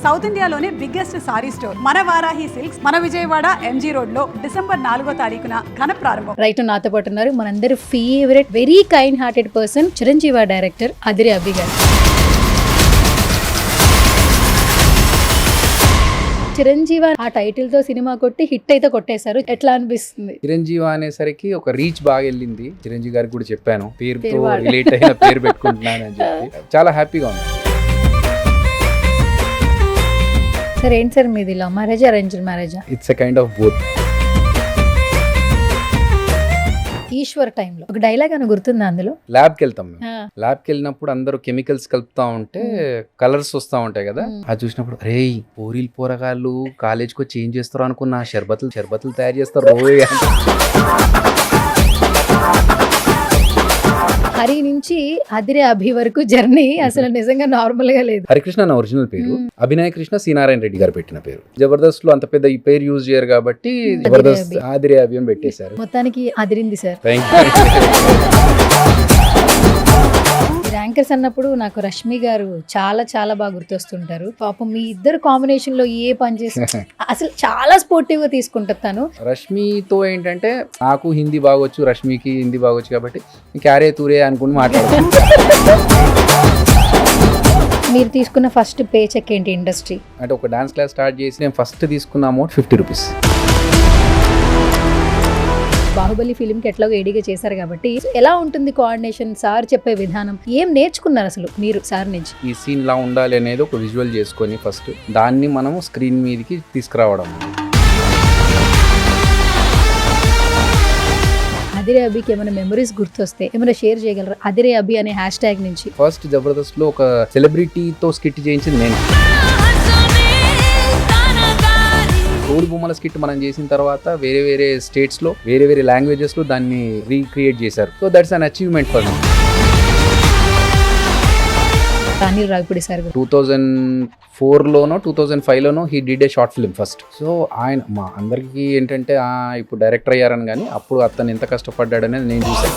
South ఇండియాలోనే biggest sorry store మన Varahi Silks మన విజయవాడ ఎంజీ రోడ్ లో డిసెంబర్ 4వ తారీఖున ఘన ప్రారంభం. రైట్, నాతో పాటు ఉన్నారు మనందరి favourite very kind hearted person Chiranjeevi director Adire Abhi గారు. చిరంజీవి ఆ టైటిల్ తో సినిమా కొట్టి హిట్ అయితే కొట్టేశారు. ఎట్లా అనిపిస్తుంది? చిరంజీవి అనేసరికి ఒక రీచ్ బాగా వెళ్ళింది. చిరంజీవి గారికి కూడా చెప్పాను, పేరుతో రిలేట్ అయిన పేరు పెట్టుకుంటున్నాను అని చెప్పి చాలా హ్యాపీగా ఉంది. సార్ ఏంటి సార్ మీది లవ్ మ్యారేజ్ అరేంజ్డ్ మ్యారేజా? It's a kind of both. Eshwar టైంలో ఒక డైలాగ్ అని గుర్తుంది అందులో. ల్యాబ్కి వెళ్తాం మేము. ల్యాబ్కి వెళ్ళినప్పుడు అందరూ కెమికల్స్ కలుపుతా ఉంటే కలర్స్ వస్తా ఉంటాయి కదా, అది చూసినప్పుడు అరే పోరీలు పోరగాళ్ళు కాలేజ్కి వచ్చి ఏం చేస్తారు అనుకున్నా, షర్బతులు తయారు చేస్తారు రోజు. హరి నుంచి అదిరే అభి వరకు జర్నీ అసలు నిజంగా నార్మల్ గా లేదు. హరికృష్ణ నా ఒరిజినల్ పేరు, అభినయ కృష్ణ సి నారాయణ రెడ్డి గారు పెట్టిన పేరు. జబర్దస్త్ లో అంత పెద్ద ఈ పేరు యూజ్ చేయరు కాబట్టి జబర్దస్త్ ఆదిరే అభి అని పెట్టేశారు. మొత్తానికి అదిరింది సార్. యాంకర్స్ అన్నప్పుడు నాకు రష్మి గారు చాలా చాలా బాగా గుర్తొస్తుంటారు. పాపం మీ ఇద్దరు కాంబినేషన్ లో ఏ పని చేసి అసలు చాలా స్పోర్టివ్ గా తీసుకుంటారు. తను రష్మితో ఏంటంటే నాకు హిందీ బాగొచ్చు, రష్మికి హిందీ బాగొచ్చు కాబట్టి క్యారే తూరే అనుకుని మాట్లాడుతాను. మీరు తీసుకున్న ఫస్ట్ పే చెక్ ఏంటి ఇండస్ట్రీ అంటే ఒక డాన్స్ క్లాస్ స్టార్ట్ చేసి నేను ఫస్ట్ తీసుకున్న అమౌంట్ 50 రూపీస్. బాహుబలి ఫిలిం కి ఎట్లాగో ఏడీగా చేశారు కాబట్టి ఎలా ఉంటుంది కోఆర్డినేషన్? సార్ చెప్పే విధానం ఏం నేర్చుకున్నారు అసలు మీరు సార్ నుంచి? ఈ సీన్ లా ఉండాలి అనేది ఒక విజువల్ చేసుకొని ఫస్ట్ దాన్ని మనం స్క్రీన్ మీదకి తీసుకురావడం. అదిరే అభికి ఏమైనా మెమరీస్ గుర్తొస్తే ఏమైనా షేర్ చేయగలరా? అదిరే అభి అనే హ్యాష్ ట్యాగ్ నుంచి ఫస్ట్ జబర్దస్త్ లో ఒక సెలబ్రిటీతో స్కిట్ చేయించింది నేను. తోడు బొమ్మల స్కిట్ మనం చేసిన తర్వాత వేరే వేరే స్టేట్స్ లో వేరే వేరే లాంగ్వేజెస్ లో దాన్ని రీక్రియేట్ చేశారు. So that's an achievement for me. Rani Ravipudi sir 2004లోనో 2005లోనో he did a short film first. So ఆయన మా అందరికీ ఏంటంటే ఇప్పుడు డైరెక్టర్ అయ్యారని, కానీ అప్పుడు అతను ఎంత కష్టపడ్డాడనేది నేను చూశాను.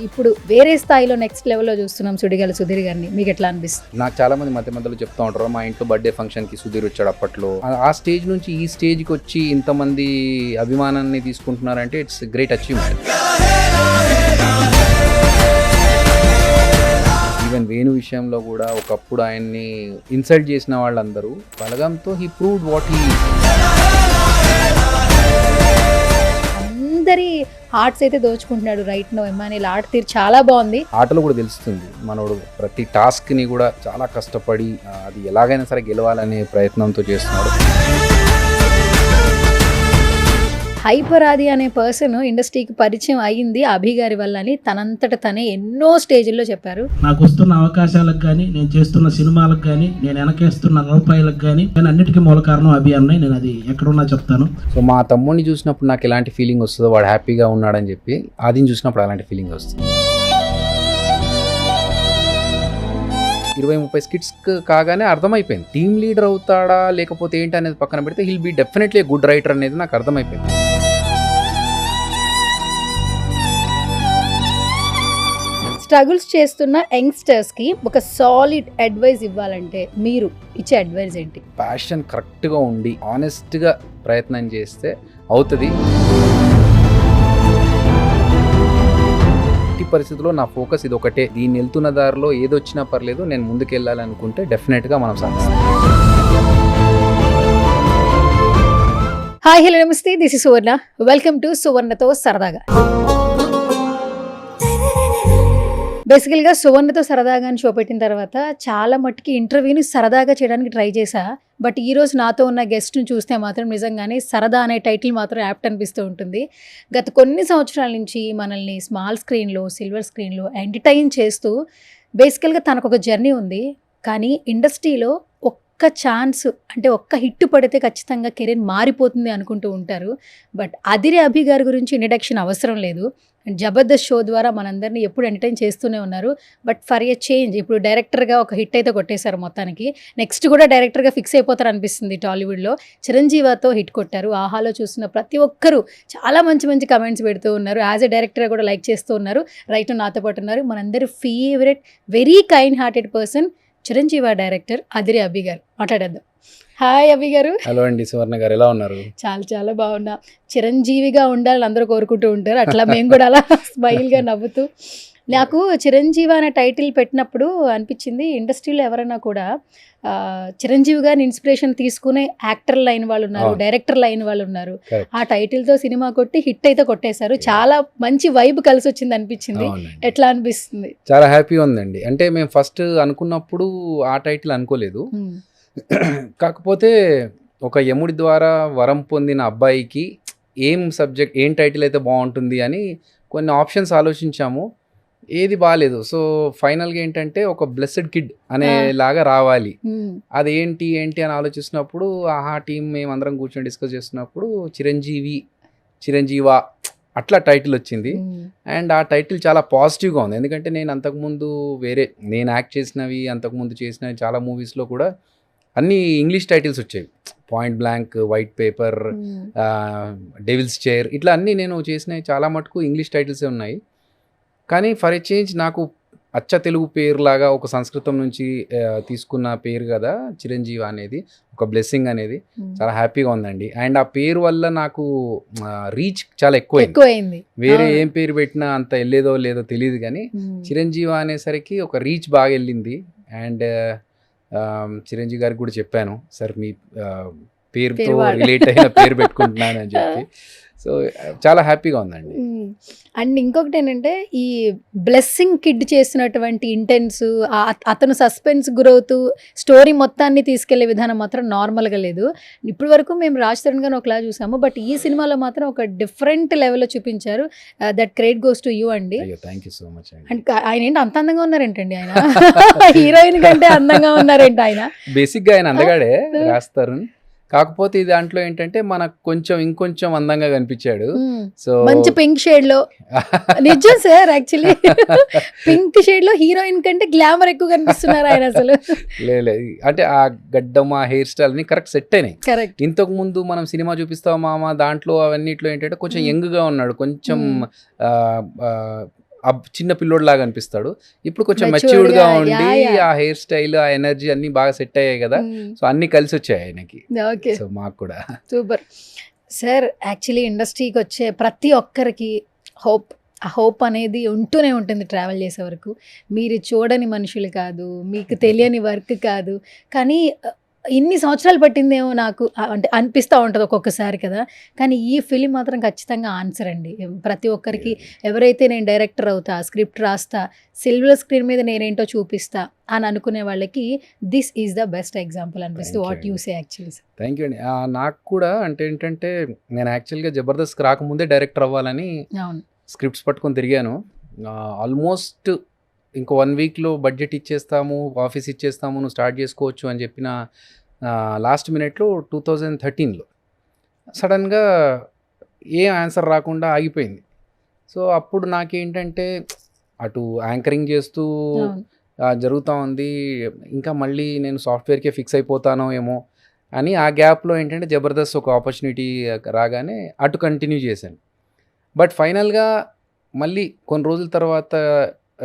ఇప్పుడు వేరే స్థాయిలో నెక్స్ట్ లెవెల్లో చూస్తున్నాం సుడిగాలి సుధీర్ గారిని. మీకు ఎట్లా అనిపిస్తుంది? నాకు చాలా మంది మధ్యలో చెప్తా ఉంటారు, మా ఇంట్లో బర్త్డే ఫంక్షన్ కి సుధీర్ వచ్చాడు అప్పట్లో. ఆ స్టేజ్ నుంచి ఈ స్టేజ్ కి వచ్చి ఇంతమంది అభిమానాన్ని తీసుకుంటున్నారంటే it's great achievement. Even Venu విషయంలో కూడా ఒకప్పుడు ఆయన్ని ఇన్సల్ట్ చేసిన వాళ్ళందరూ బలగంతో హీ ప్రూవ్డ్ వాట్ హీ. అందరి హార్ట్స్ అయితే దోచుకుంటున్నాడు రైట్ నో. ఎమ్మానిల్ ఆర్ట్ తీరు చాలా బాగుంది. ఆటలో కూడా తెలుస్తుంది మనోడు ప్రతి టాస్క్ ని కూడా చాలా కష్టపడి అది ఎలాగైనా సరే గెలవాలనే ప్రయత్నంతో చేస్తున్నాడు. హైపర్ ఆది అనే పర్సన్ ఇండస్ట్రీకి పరిచయం అయ్యింది అభి గారి వల్ల అని తనంతట తనే ఎన్నో స్టేజ్ల్లో చెప్పారు. నాకు వస్తున్న అవకాశాలకు కానీ, నేను చేస్తున్న సినిమాలకు కానీ, నేను వెనకేస్తున్న రూపాయలకు కానీ, నేను అన్నిటికీ మూల కారణం అభి అన్నాయి. నేను అది ఎక్కడున్నా చెప్తాను. సో మా తమ్ముడిని చూసినప్పుడు నాకు ఎలాంటి ఫీలింగ్ వస్తుందో, వాడు హ్యాపీగా ఉన్నాడని చెప్పి ఆదిని చూసినప్పుడు అలాంటి ఫీలింగ్ వస్తుంది. 20-30 స్కిట్స్ కాగానే అర్థమైపోయింది టీమ్ లీడర్ అవుతాడా లేకపోతే ఏంటి అనేది పక్కన పెడితే he'll be definitely good writer అనేది నాకు అర్థమైపోయింది. స్ట్రగుల్స్ చేస్తున్న యంగ్స్టర్స్ కి ఒక సాలిడ్ అడ్వైస్ ఇవ్వాలంటే మీరు ఇచ్చే అడ్వైస్ ఏంటి? ప్యాషన్ కరెక్ట్గా ఉండి ఆనెస్ట్గా ప్రయత్నం చేస్తే అవుతుంది. ఈ పరిస్థితిలో నా ఫోకస్ ఇది ఒకటే, దీన్ని వెళ్తున్న దారిలో ఏదొచ్చినా పర్లేదు, నేను ముందుకు వెళ్ళాలనుకుంటే డెఫినెట్గా మనం సాధిస్తాం. Hi hello namaste, this is Suvarna. Welcome to సువర్ణతో సరదాగా. బేసికల్గా సువర్ణతో సరదాగా అని షో పెట్టిన తర్వాత చాలా మట్టుకి ఇంటర్వ్యూని సరదాగా చేయడానికి ట్రై చేశా. బట్ ఈరోజు నాతో ఉన్న గెస్ట్ని చూస్తే మాత్రం నిజంగానే సరదా అనే టైటిల్ మాత్రం యాప్ట్ అనిపిస్తూ ఉంటుంది. గత కొన్ని సంవత్సరాల నుంచి మనల్ని స్మాల్ స్క్రీన్లో, సిల్వర్ స్క్రీన్లో ఎంటర్టైన్ చేస్తూ బేసికల్గా తనకు ఒక జర్నీ ఉంది. కానీ ఇండస్ట్రీలో ఒక్క ఛాన్స్ అంటే ఒక్క హిట్ పడితే ఖచ్చితంగా కెరీర్ మారిపోతుంది అనుకుంటూ ఉంటారు. బట్ అదిరే అభి గారి గురించి ఇంట్రడక్షన్ అవసరం లేదు. అండ్ జబర్దస్త్ షో ద్వారా మనందరినీ ఎప్పుడు ఎంటర్టైన్ చేస్తూనే ఉన్నారు. బట్ ఫర్ ఎ చేంజ్ ఇప్పుడు డైరెక్టర్గా ఒక హిట్ అయితే కొట్టేశారు మొత్తానికి. నెక్స్ట్ కూడా డైరెక్టర్గా ఫిక్స్ అయిపోతారు అనిపిస్తుంది టాలీవుడ్లో. చిరంజీవితో హిట్ కొట్టారు. ఆహాలో చూసిన ప్రతి ఒక్కరూ చాలా మంచి మంచి కమెంట్స్ పెడుతూ ఉన్నారు. యాజ్ ఎ డైరెక్టర్గా కూడా లైక్ చేస్తూ ఉన్నారు. రైట్ నాతో పాటు ఉన్నారు మనందరి favourite very kind hearted person Chiranjeevi director Adire Abhi garu. మాట్లాడేద్దాం. హాయ్ అభి గారు. హలో అండి సువర్ణ గారు, ఎలా ఉన్నారు? చాలా చాలా బాగున్నా. చిరంజీవిగా ఉండాలని అందరూ కోరుకుంటూ ఉంటారు, అట్లా మేము కూడా అలా స్మైల్గా నవ్వుతూ. నాకు చిరంజీవి అనే టైటిల్ పెట్టినప్పుడు అనిపించింది ఇండస్ట్రీలో ఎవరైనా కూడా చిరంజీవి గారిని ఇన్స్పిరేషన్ తీసుకునే యాక్టర్లు అయిన వాళ్ళు ఉన్నారు, డైరెక్టర్లు అయిన వాళ్ళు ఉన్నారు. ఆ టైటిల్తో సినిమా కొట్టి హిట్ అయితే కొట్టేశారు. చాలా మంచి వైబ్ కలిసి వచ్చింది అనిపించింది. ఎట్లా అనిపిస్తుంది? చాలా హ్యాపీగా ఉందండి. అంటే మేము ఫస్ట్ అనుకున్నప్పుడు ఆ టైటిల్ అనుకోలేదు. కాకపోతే ఒక యముడి ద్వారా వరం పొందిన అబ్బాయికి ఏం టైటిల్ అయితే బాగుంటుంది అని కొన్ని ఆప్షన్స్ ఆలోచించాము. ఏది బాగాలేదు. సో ఫైనల్గా ఏంటంటే ఒక బ్లెస్డ్ కిడ్ అనేలాగా రావాలి. అది ఏంటి అని ఆలోచిస్తున్నప్పుడు ఆహా టీం మేమందరం కూర్చొని డిస్కస్ చేస్తున్నప్పుడు చిరంజీవా అట్లా టైటిల్ వచ్చింది. అండ్ ఆ టైటిల్ చాలా పాజిటివ్గా ఉంది. ఎందుకంటే నేను అంతకుముందు నేను యాక్ట్ చేసినవి, అంతకుముందు చేసినవి చాలా మూవీస్లో కూడా అన్ని ఇంగ్లీష్ టైటిల్స్ వచ్చేవి. Point Blank, White Paper, Devil's Chair, ఇట్లా అన్నీ నేను చేసినవి చాలా మటుకు ఇంగ్లీష్ టైటిల్సే ఉన్నాయి. కానీ ఫర్ ఎ చేంజ్ నాకు అచ్చ తెలుగు పేరు లాగా ఒక సంస్కృతం నుంచి తీసుకున్న పేరు కదా చిరంజీవి అనేది, ఒక బ్లెస్సింగ్ అనేది చాలా హ్యాపీగా ఉందండి. అండ్ ఆ పేరు వల్ల నాకు రీచ్ చాలా ఎక్కువైంది. వేరే ఏం పేరు పెట్టినా అంత వెళ్ళేదో లేదో తెలియదు, కానీ చిరంజీవి అనేసరికి ఒక రీచ్ బాగా వెళ్ళింది. అండ్ చిరంజీవి గారికి కూడా చెప్పాను, సార్ మీ పేరుతో రిలేట్ అయిన పేరు పెట్టుకుంటున్నాను అని చెప్పి. సో చాలా హ్యాపీగా ఉందండి. అండ్ ఇంకొకటి ఏంటంటే ఈ బ్లెస్సింగ్ కిడ్ చేసినటువంటి ఇంటెన్స్, అతను సస్పెన్స్ గురవుతూ స్టోరీ మొత్తాన్ని తీసుకెళ్లే విధానం మాత్రం నార్మల్గా లేదు. ఇప్పటి వరకు మేము రాజ్ తరుణ్ గారిని ఒకలా చూసాము, బట్ ఈ సినిమాలో మాత్రం ఒక డిఫరెంట్ లెవెల్లో చూపించారు. That credit goes to you అండి. Thank you so much. And ఆయన ఏంటి అంత అందంగా ఉన్నారేంటండి? ఆయన హీరోయిన్ కంటే అందంగా ఉన్నారేంటి? ఆయన బేసిక్గా ఆయన అందగాడే రాజ్ తరుణ్. కాకపోతే దాంట్లో ఏంటంటే మనకు ఇంకొంచెం అందంగా కనిపించాడు. సో మంచి పింక్ షేడ్ లో, నిజం సార్, యాక్చువల్లీ పింక్ షేడ్ లో హీరోయిన్ కంటే గ్లామర్ ఎక్కువ కనిపిస్తున్నారు ఆయన అసలు. లేదు అంటే ఆ గడ్డం, ఆ హెయిర్ స్టైల్ ని కరెక్ట్ సెట్ అయినాయి. కరెక్ట్. ఇంతకు ముందు మనం సినిమా చూపిస్తాం మామ, దాంట్లో అవన్నిట్లో ఏంటంటే కొంచెం యంగ్ గా ఉన్నాడు, కొంచెం చిన్న పిల్లోడు లాగా అనిపిస్తాడు. ఇప్పుడు కొంచెం మెచ్యూర్డ్ గా ఉండి ఆ హెయిర్ స్టైల్, ఆ ఎనర్జీ అన్ని బాగా సెట్ అయ్యాయి కదా. సో అన్ని కలిసి వచ్చాయి ఆయనకి. సో మాకు కూడా సూపర్ సార్. యాక్చువల్లీ ఇండస్ట్రీకి వచ్చే ప్రతి ఒక్కరికి ఆ హోప్ అనేది ఉంటూనే ఉంటుంది ట్రావెల్ చేసే వరకు. మీరు చూడని మనుషులు కాదు, మీకు తెలియని వర్క్ కాదు, కానీ ఇన్ని సంవత్సరాలు పట్టిందేమో నాకు అంటే అనిపిస్తూ ఉంటుంది ఒక్కొక్కసారి కదా. కానీ ఈ ఫిలిం మాత్రం ఖచ్చితంగా ఆన్సర్ అండి ప్రతి ఒక్కరికి. ఎవరైతే నేను డైరెక్టర్ అవుతా, స్క్రిప్ట్ రాస్తా, సిల్వర్ స్క్రీన్ మీద నేనేంటో చూపిస్తా అని అనుకునే వాళ్ళకి this is the best example అనిపిస్తుంది. What you say actually? Thank you అండి. నాకు కూడా అంటే ఏంటంటే నేను యాక్చువల్గా జబర్దస్త్ రాకముందే డైరెక్టర్ అవ్వాలని స్క్రిప్ట్స్ పట్టుకొని తిరిగాను. ఆల్మోస్ట్ ఇంకో 1 వీక్లో బడ్జెట్ ఇచ్చేస్తాము, ఆఫీస్ ఇచ్చేస్తాము, నువ్వు స్టార్ట్ చేసుకోవచ్చు అని చెప్పిన లాస్ట్ మినిట్లో 2013లో సడన్గా ఏం ఆన్సర్ రాకుండా ఆగిపోయింది. సో అప్పుడు నాకేంటంటే అటు యాంకరింగ్ చేస్తూ జరుగుతూ ఉంది, ఇంకా మళ్ళీ నేను సాఫ్ట్వేర్కే ఫిక్స్ అయిపోతానో ఏమో అని ఆ గ్యాప్లో ఏంటంటే జబర్దస్త్ ఒక ఆపర్చునిటీ రాగానే అటు కంటిన్యూ చేశాను. బట్ ఫైనల్గా మళ్ళీ కొన్ని రోజుల తర్వాత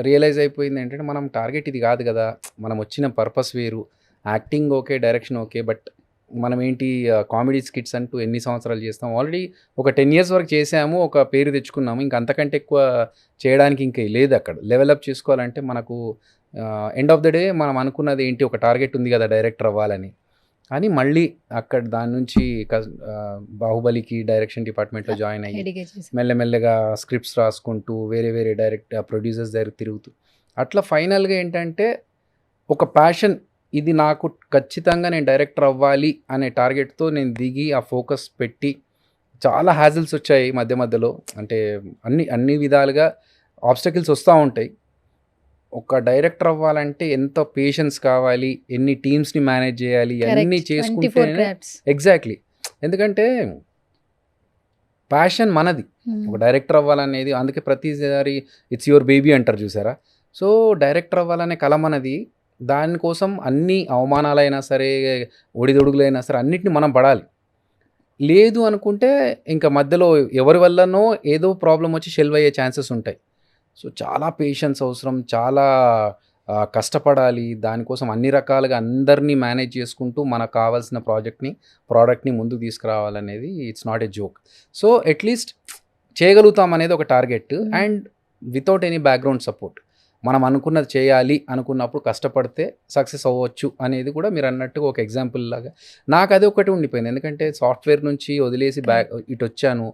రియలైజ్ అయిపోయింది ఏంటంటే మనం టార్గెట్ ఇది కాదు కదా, మనం వచ్చిన పర్పస్ వేరు, acting okay, direction okay, but మనం ఏంటి కామెడీ స్కిట్స్ అంటూ ఎన్ని సంవత్సరాలు చేస్తాం, ఆల్రెడీ ఒక 10 years వరకు చేసాము, ఒక పేరు తెచ్చుకున్నాము, ఇంక అంతకంటే ఎక్కువ చేయడానికి ఇంకా లేదు. అక్కడ లెవెలప్ చేసుకోవాలంటే మనకు ఎండ్ ఆఫ్ ద డే మనం అనుకున్నది ఏంటి, ఒక టార్గెట్ ఉంది కదా డైరెక్టర్ అవ్వాలని. కానీ మళ్ళీ అక్కడ దాని నుంచి బాహుబలికి డైరెక్షన్ డిపార్ట్మెంట్లో జాయిన్ అయ్యి మెల్లమెల్లగా స్క్రిప్ట్స్ రాసుకుంటూ వేరే ప్రొడ్యూసర్స్ దగ్గర తిరుగుతూ అట్లా ఫైనల్గా ఏంటంటే ఒక ప్యాషన్, ఇది నాకు ఖచ్చితంగా నేను డైరెక్టర్ అవ్వాలి అనే టార్గెట్తో నేను దిగి ఆ ఫోకస్ పెట్టి చాలా హ్యాజిల్స్ వచ్చాయి మధ్యలో. అంటే అన్ని విధాలుగా ఆబ్స్టకిల్స్ వస్తూ ఉంటాయి. ఒక డైరెక్టర్ అవ్వాలంటే ఎంత పేషెన్స్ కావాలి, ఎన్ని టీమ్స్ని మేనేజ్ చేయాలి, అన్నీ చేసుకుంటే ఎగ్జాక్ట్లీ. ఎందుకంటే ప్యాషన్ మనది. ఒక డైరెక్టర్ అవ్వాలనేది, అందుకే ప్రతిసారి ఇట్స్ యువర్ బేబీ అంటారు చూసారా. సో డైరెక్టర్ అవ్వాలనే కల మనది. దానికోసం అన్ని అవమానాలైనా సరే, ఒడిదొడుగులైనా సరే అన్నిటిని మనం పడాలి. లేదు అనుకుంటే ఇంకా మధ్యలో ఎవరి వల్లనో ఏదో ప్రాబ్లం వచ్చి షెల్వ్ అయ్యే ఛాన్సెస్ ఉంటాయి. సో చాలా పేషెన్స్ అవసరం, చాలా కష్టపడాలి. దానికోసం అన్ని రకాలుగా అందరినీ మేనేజ్ చేసుకుంటూ మనకు కావాల్సిన ప్రోడక్ట్ని ముందుకు తీసుకురావాలనేది it's not a joke. So at least చేయగలుగుతాం అనేది ఒక target. And without any background support మనం అనుకున్నది చేయాలి అనుకున్నప్పుడు కష్టపడితే సక్సెస్ అవ్వచ్చు అనేది కూడా మీరు అన్నట్టుగా ఒక ఎగ్జాంపుల్ లాగా నాకు అదే ఒకటి ఉండిపోయింది. ఎందుకంటే సాఫ్ట్వేర్ నుంచి వదిలేసి ఇటు వచ్చాను,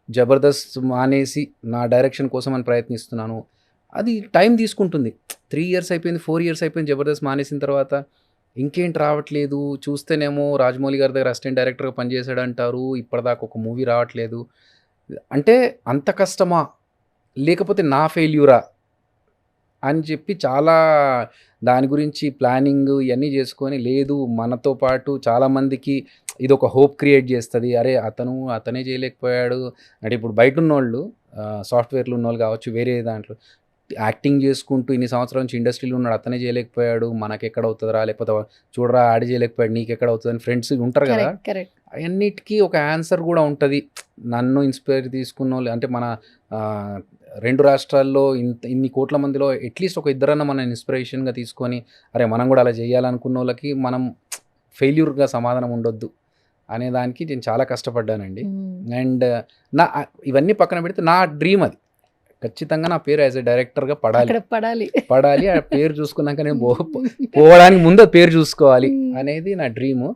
జబర్దస్త్ మానేసి నా డైరెక్షన్ కోసం అని ప్రయత్నిస్తున్నాను. అది టైం తీసుకుంటుంది. 3 years అయిపోయింది, 4 years అయిపోయింది జబర్దస్త్ మానేసిన తర్వాత. ఇంకేంటి రావట్లేదు, చూస్తేనేమో రాజమౌళి గారి దగ్గర అసిస్టెంట్ డైరెక్టర్గా పనిచేశాడు అంటారు, ఇప్పటిదాకా ఒక మూవీ రావట్లేదు. అంటే అంత కష్టమా, లేకపోతే నా ఫెయిల్యూరా అని చెప్పి చాలా దాని గురించి ప్లానింగ్ ఇవన్నీ చేసుకొని, లేదు మనతో పాటు చాలామందికి ఇది ఒక హోప్ క్రియేట్ చేస్తుంది. అరే అతనే చేయలేకపోయాడు అంటే, ఇప్పుడు బయట ఉన్నోళ్ళు సాఫ్ట్వేర్లు ఉన్నోళ్ళు కావచ్చు, వేరే దాంట్లో యాక్టింగ్ చేసుకుంటూ ఇన్ని సంవత్సరాల నుంచి ఇండస్ట్రీలో ఉన్నాడు, అతనే చేయలేకపోయాడు, మనకెక్కడ అవుతుందిరా, లేకపోతే చూడరా ఆడి చేయలేకపోయాడు, నీకెక్కడ అవుతుంది అని ఫ్రెండ్స్ ఉంటారు కదా. అవన్నిటికీ ఒక ఆన్సర్ కూడా ఉంటుంది. నన్ను ఇన్స్పైర్ తీసుకున్న వాళ్ళు అంటే మన 2 రాష్ట్రాల్లో ఇన్ని కోట్ల మందిలో అట్లీస్ట్ ఒక ఇద్దరన్నా మన ఇన్స్పిరేషన్గా తీసుకొని, అరే మనం కూడా అలా చేయాలనుకున్న వాళ్ళకి మనం ఫెయిల్యూర్గా సమాధానం ఉండొద్దు అనే దానికి నేను చాలా కష్టపడ్డానండి. అండ్ ఇవన్నీ పక్కన పెడితే నా డ్రీమ్ అది, ఖచ్చితంగా నా పేరు యాజ్ ఎ డైరెక్టర్గా పడాలి. ఆ పేరు చూసుకున్నాక నేను పోవడానికి ముందు పేరు చూసుకోవాలి అనేది నా డ్రీము.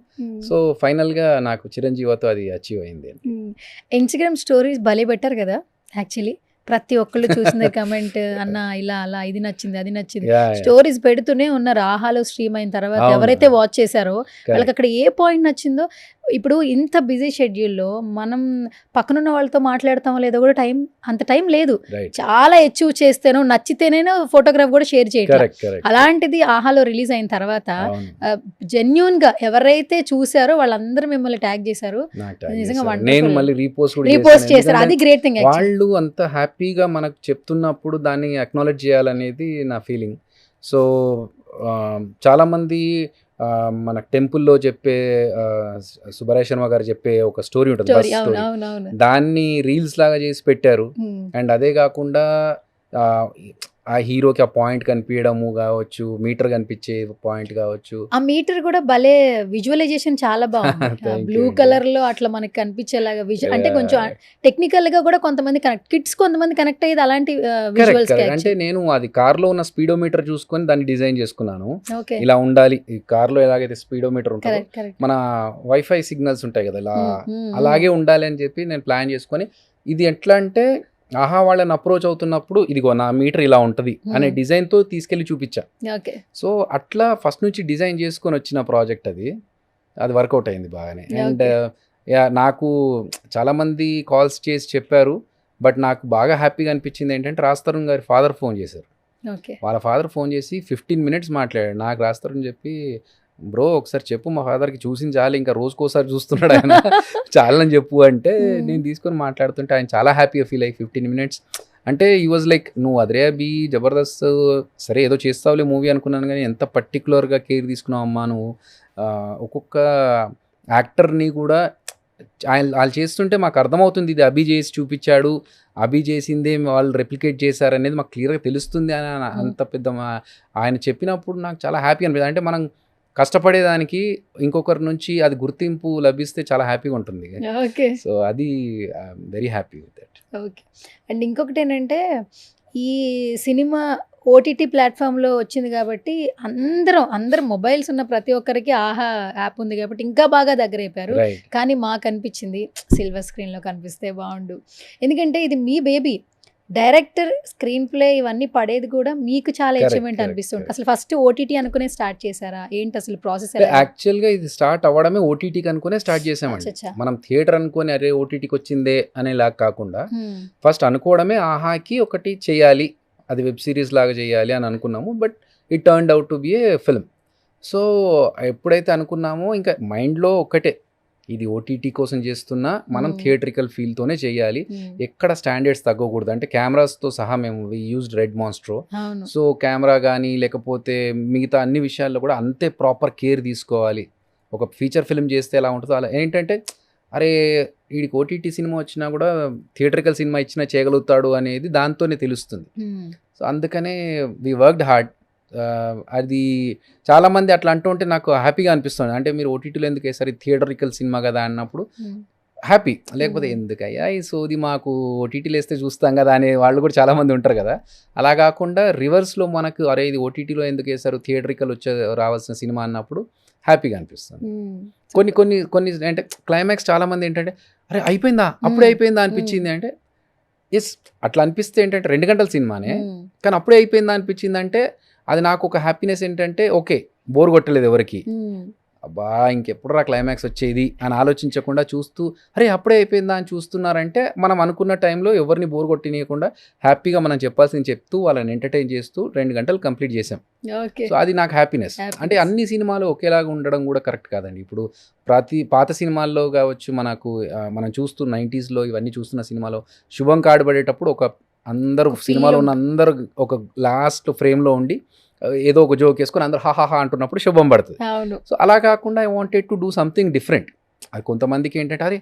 సో ఫైనల్గా నాకు చిరంజీవితో అది అచీవ్ అయింది. ఇన్స్టాగ్రామ్ స్టోరీస్ భలే పెట్టారు కదా యాక్చువల్లీ. ప్రతి ఒక్కళ్ళు చూసిన కమెంట్ అన్న ఇలా అలా ఇది నచ్చింది అది నచ్చింది స్టోరీస్ పెడుతూనే ఉన్నారు. ఆహాలో స్ట్రీమ్ అయిన తర్వాత ఎవరైతే వాచ్ చేశారో వాళ్ళకి అక్కడ ఏ పాయింట్ నచ్చిందో. ఇప్పుడు ఇంత బిజీ షెడ్యూల్లో మనం పక్కనున్న వాళ్ళతో మాట్లాడతామో లేదో కూడా అంత టైం లేదు. చాలా అచీవ్ చేస్తేనో నచ్చితేనే ఫోటోగ్రాఫ్ కూడా షేర్ చేయట్లేదు. అలాంటిది ఆహాలో రిలీజ్ అయిన తర్వాత జెన్యూన్ గా ఎవరైతే చూసారో వాళ్ళందరూ మిమ్మల్ని ట్యాగ్ చేశారు. నిజంగా రీపోస్ట్ చేశారు. అది గ్రేట్ థింగ్. వాళ్ళు అంత హ్యాపీగా మనకు చెప్తున్నప్పుడు దాన్ని అక్నాలెడ్జ్ చేయాలనేది నా ఫీలింగ్. సో చాలామంది మన టెంపుల్లో చెప్పే సుబ్బరాయ శర్మ గారు చెప్పే ఒక స్టోరీ ఉంటుంది, దాన్ని రీల్స్ లాగా చేసి పెట్టారు. అండ్ అదే కాకుండా ఆ హీరోకి ఆ పాయింట్ కనిపించడము కావచ్చు, మీటర్ కనిపించే పాయింట్ కావచ్చు. ఆ మీటర్ కూడా భలే విజువలైజేషన్ చాలా బాగుంది. బ్లూ కలర్ లో అట్లా మనకి కనిపించేలాగా అంటే కొంచెం టెక్నికల్ గా కూడా కొంతమంది కిడ్స్ కొంతమంది కనెక్ట్ అయ్యేది అలాంటి విజువల్స్. అంటే నేను అది కార్ లో ఉన్న స్పీడోమీటర్ చూసుకొని దాన్ని డిజైన్ చేసుకున్నాను. ఇలా ఉండాలి, ఈ కార్ లో ఎలాగైతే స్పీడోమీటర్ ఉంటుందో మన వైఫై సిగ్నల్స్ ఉంటాయి కదా, అలాగే ఉండాలి అని చెప్పి నేను ప్లాన్ చేసుకొని, ఇది ఎట్లా అంటే ఆహా వాళ్ళని అప్రోచ్ అవుతున్నప్పుడు ఇదిగో నా మీటర్ ఇలా ఉంటుంది అనే డిజైన్తో తీసుకెళ్ళి చూపించా. సో అట్లా ఫస్ట్ నుంచి డిజైన్ చేసుకొని వచ్చిన ప్రాజెక్ట్ అది వర్కౌట్ అయింది బాగానే. అండ్ నాకు చాలామంది కాల్స్ చేసి చెప్పారు, బట్ నాకు బాగా హ్యాపీగా అనిపించింది ఏంటంటే రాజ్ తరుణ్ గారి ఫాదర్ ఫోన్ చేశారు. వాళ్ళ ఫాదర్ ఫోన్ చేసి 15 minutes మాట్లాడాడు. నాకు రాజ్ తరుణ్ చెప్పి, బ్రో ఒకసారి చెప్పు మా ఫాదర్కి, చూసిన చాలు, ఇంకా రోజుకోసారి చూస్తున్నాడు ఆయన, చాలని చెప్పు అంటే నేను తీసుకొని మాట్లాడుతుంటే ఆయన చాలా హ్యాపీగా ఫీల్ అయ్యి 15 minutes అంటే ఈ వాజ్ లైక్, నువ్వు అదే అభి జబర్దస్త్ సరే ఏదో చేస్తావులే మూవీ అనుకున్నాను, కానీ ఎంత పర్టికులర్గా కేర్ తీసుకున్నావు అమ్మా నువ్వు. ఒక్కొక్క యాక్టర్ని కూడా వాళ్ళు చేస్తుంటే మాకు అర్థమవుతుంది, ఇది అభి చేసి చూపించాడు, అభి చేసిందే వాళ్ళు రెప్లికేట్ చేశారనేది మాకు క్లియర్గా తెలుస్తుంది అని అంత పెద్ద ఆయన చెప్పినప్పుడు నాకు చాలా హ్యాపీ అనిపించింది. అంటే మనం కష్టపడేదానికి ఇంకొకరి నుంచి అది గుర్తింపు లభిస్తే చాలా హ్యాపీగా ఉంటుంది. సో అది very happy with that. Okay. And ఇంకొకటి ఏంటంటే ఈ సినిమా ఓటీటీ ప్లాట్ఫామ్లో వచ్చింది కాబట్టి అందరూ మొబైల్స్ ఉన్న ప్రతి ఒక్కరికి ఆహా యాప్ ఉంది కాబట్టి ఇంకా బాగా దగ్గర అయిపోయారు. కానీ మాకు అనిపించింది సిల్వర్ స్క్రీన్లో కనిపిస్తే బాగుండు, ఎందుకంటే ఇది మీ బేబీ. డైరెక్టర్, స్క్రీన్ ప్లే ఇవన్నీ పడేది కూడా మీకు చాలా అచీవ్మెంట్ అనిపిస్తుంది. అసలు ఫస్ట్ ఓటీటీ అనుకునే స్టార్ట్ చేశారా ఏంటి అసలు ప్రాసెస్? యాక్చువల్గా ఇది స్టార్ట్ అవ్వడమే ఓటీటీకి అనుకునే స్టార్ట్ చేసామండి. మనం థియేటర్ అనుకుని అరే ఓటీటీకి వచ్చిందే అనేలా కాకుండా ఫస్ట్ అనుకోవడమే ఆహాకి ఒకటి చేయాలి, అది వెబ్ సిరీస్ లాగా చేయాలి అని అనుకున్నాము. But it turned out to be a film. So ఎప్పుడైతే అనుకున్నామో ఇంకా మైండ్లో ఒక్కటే, ఇది ఓటీటీ కోసం చేస్తున్నా మనం థియేట్రికల్ ఫీల్తోనే చేయాలి, ఎక్కడ స్టాండర్డ్స్ తగ్గకూడదు. అంటే కెమెరాస్తో సహా మేము యూజ్డ్ రెడ్ మాన్స్ట్రో, సో కెమెరా కానీ లేకపోతే మిగతా అన్ని విషయాల్లో కూడా అంతే ప్రాపర్ కేర్ తీసుకోవాలి. ఒక ఫీచర్ ఫిల్మ్ చేస్తే ఎలా ఉంటుందో అలా ఏంటంటే అరే వీడికి ఓటీటీ సినిమా వచ్చినా కూడా థియేట్రికల్ సినిమా ఇచ్చినా చేయగలుగుతాడు అనేది దాంతోనే తెలుస్తుంది. సో అందుకనే వి వర్క్డ్ హార్డ్. అది చాలామంది అట్లా అంటూ ఉంటే నాకు హ్యాపీగా అనిపిస్తుంది. అంటే మీరు ఓటీటీలో ఎందుకు వేసారు, థియేటరికల్ సినిమా కదా అన్నప్పుడు హ్యాపీ, లేకపోతే ఎందుకయ్యా ఈ సోది మాకు ఓటీటీలో వేస్తే చూస్తాం కదా అనే వాళ్ళు కూడా చాలామంది ఉంటారు కదా. అలా కాకుండా రివర్స్లో మనకు అరే ఇది ఓటీటీలో ఎందుకు వేసారు, థియేటరికల్ రావాల్సిన సినిమా అన్నప్పుడు హ్యాపీగా అనిపిస్తుంది. కొన్ని కొన్ని కొన్ని అంటే క్లైమాక్స్ చాలామంది ఏంటంటే అరే అయిపోయిందా అప్పుడే అయిపోయిందా అనిపించింది అంటే ఎస్ అట్లా అనిపిస్తే ఏంటంటే 2 గంటల సినిమానే కానీ అప్పుడే అయిపోయిందా అనిపించింది అంటే అది నాకు ఒక హ్యాపీనెస్ ఏంటంటే ఓకే బోర్ కొట్టలేదు ఎవరికి, అబ్బా ఇంకెప్పుడు రా క్లైమాక్స్ వచ్చేది అని ఆలోచించకుండా చూస్తూ అరే అప్పుడే అయిపోయిందా అని చూస్తున్నారంటే మనం అనుకున్న టైంలో ఎవరిని బోర్ కొట్టినీయకుండా హ్యాపీగా మనం చెప్పాల్సింది చెప్తూ వాళ్ళని ఎంటర్టైన్ చేస్తూ 2 గంటలు కంప్లీట్ చేసాం. సో అది నాకు హ్యాపీనెస్. అంటే అన్ని సినిమాలు ఒకేలాగా ఉండడం కూడా కరెక్ట్ కాదండి. ఇప్పుడు పాత సినిమాల్లో కావచ్చు మనం చూస్తూ 90sలో ఇవన్నీ చూస్తున్న సినిమాలో శుభం కార్డు పడేటప్పుడు అందరూ సినిమాలో ఉన్న అందరూ ఒక లాస్ట్ ఫ్రేమ్లో ఉండి ఏదో ఒక జోక్ వేసుకొని అందరూ హాహా అంటున్నప్పుడు శుభం పడుతుంది. సో అలా కాకుండా I wanted to do something different. అది కొంతమందికి ఏంటంటే అరే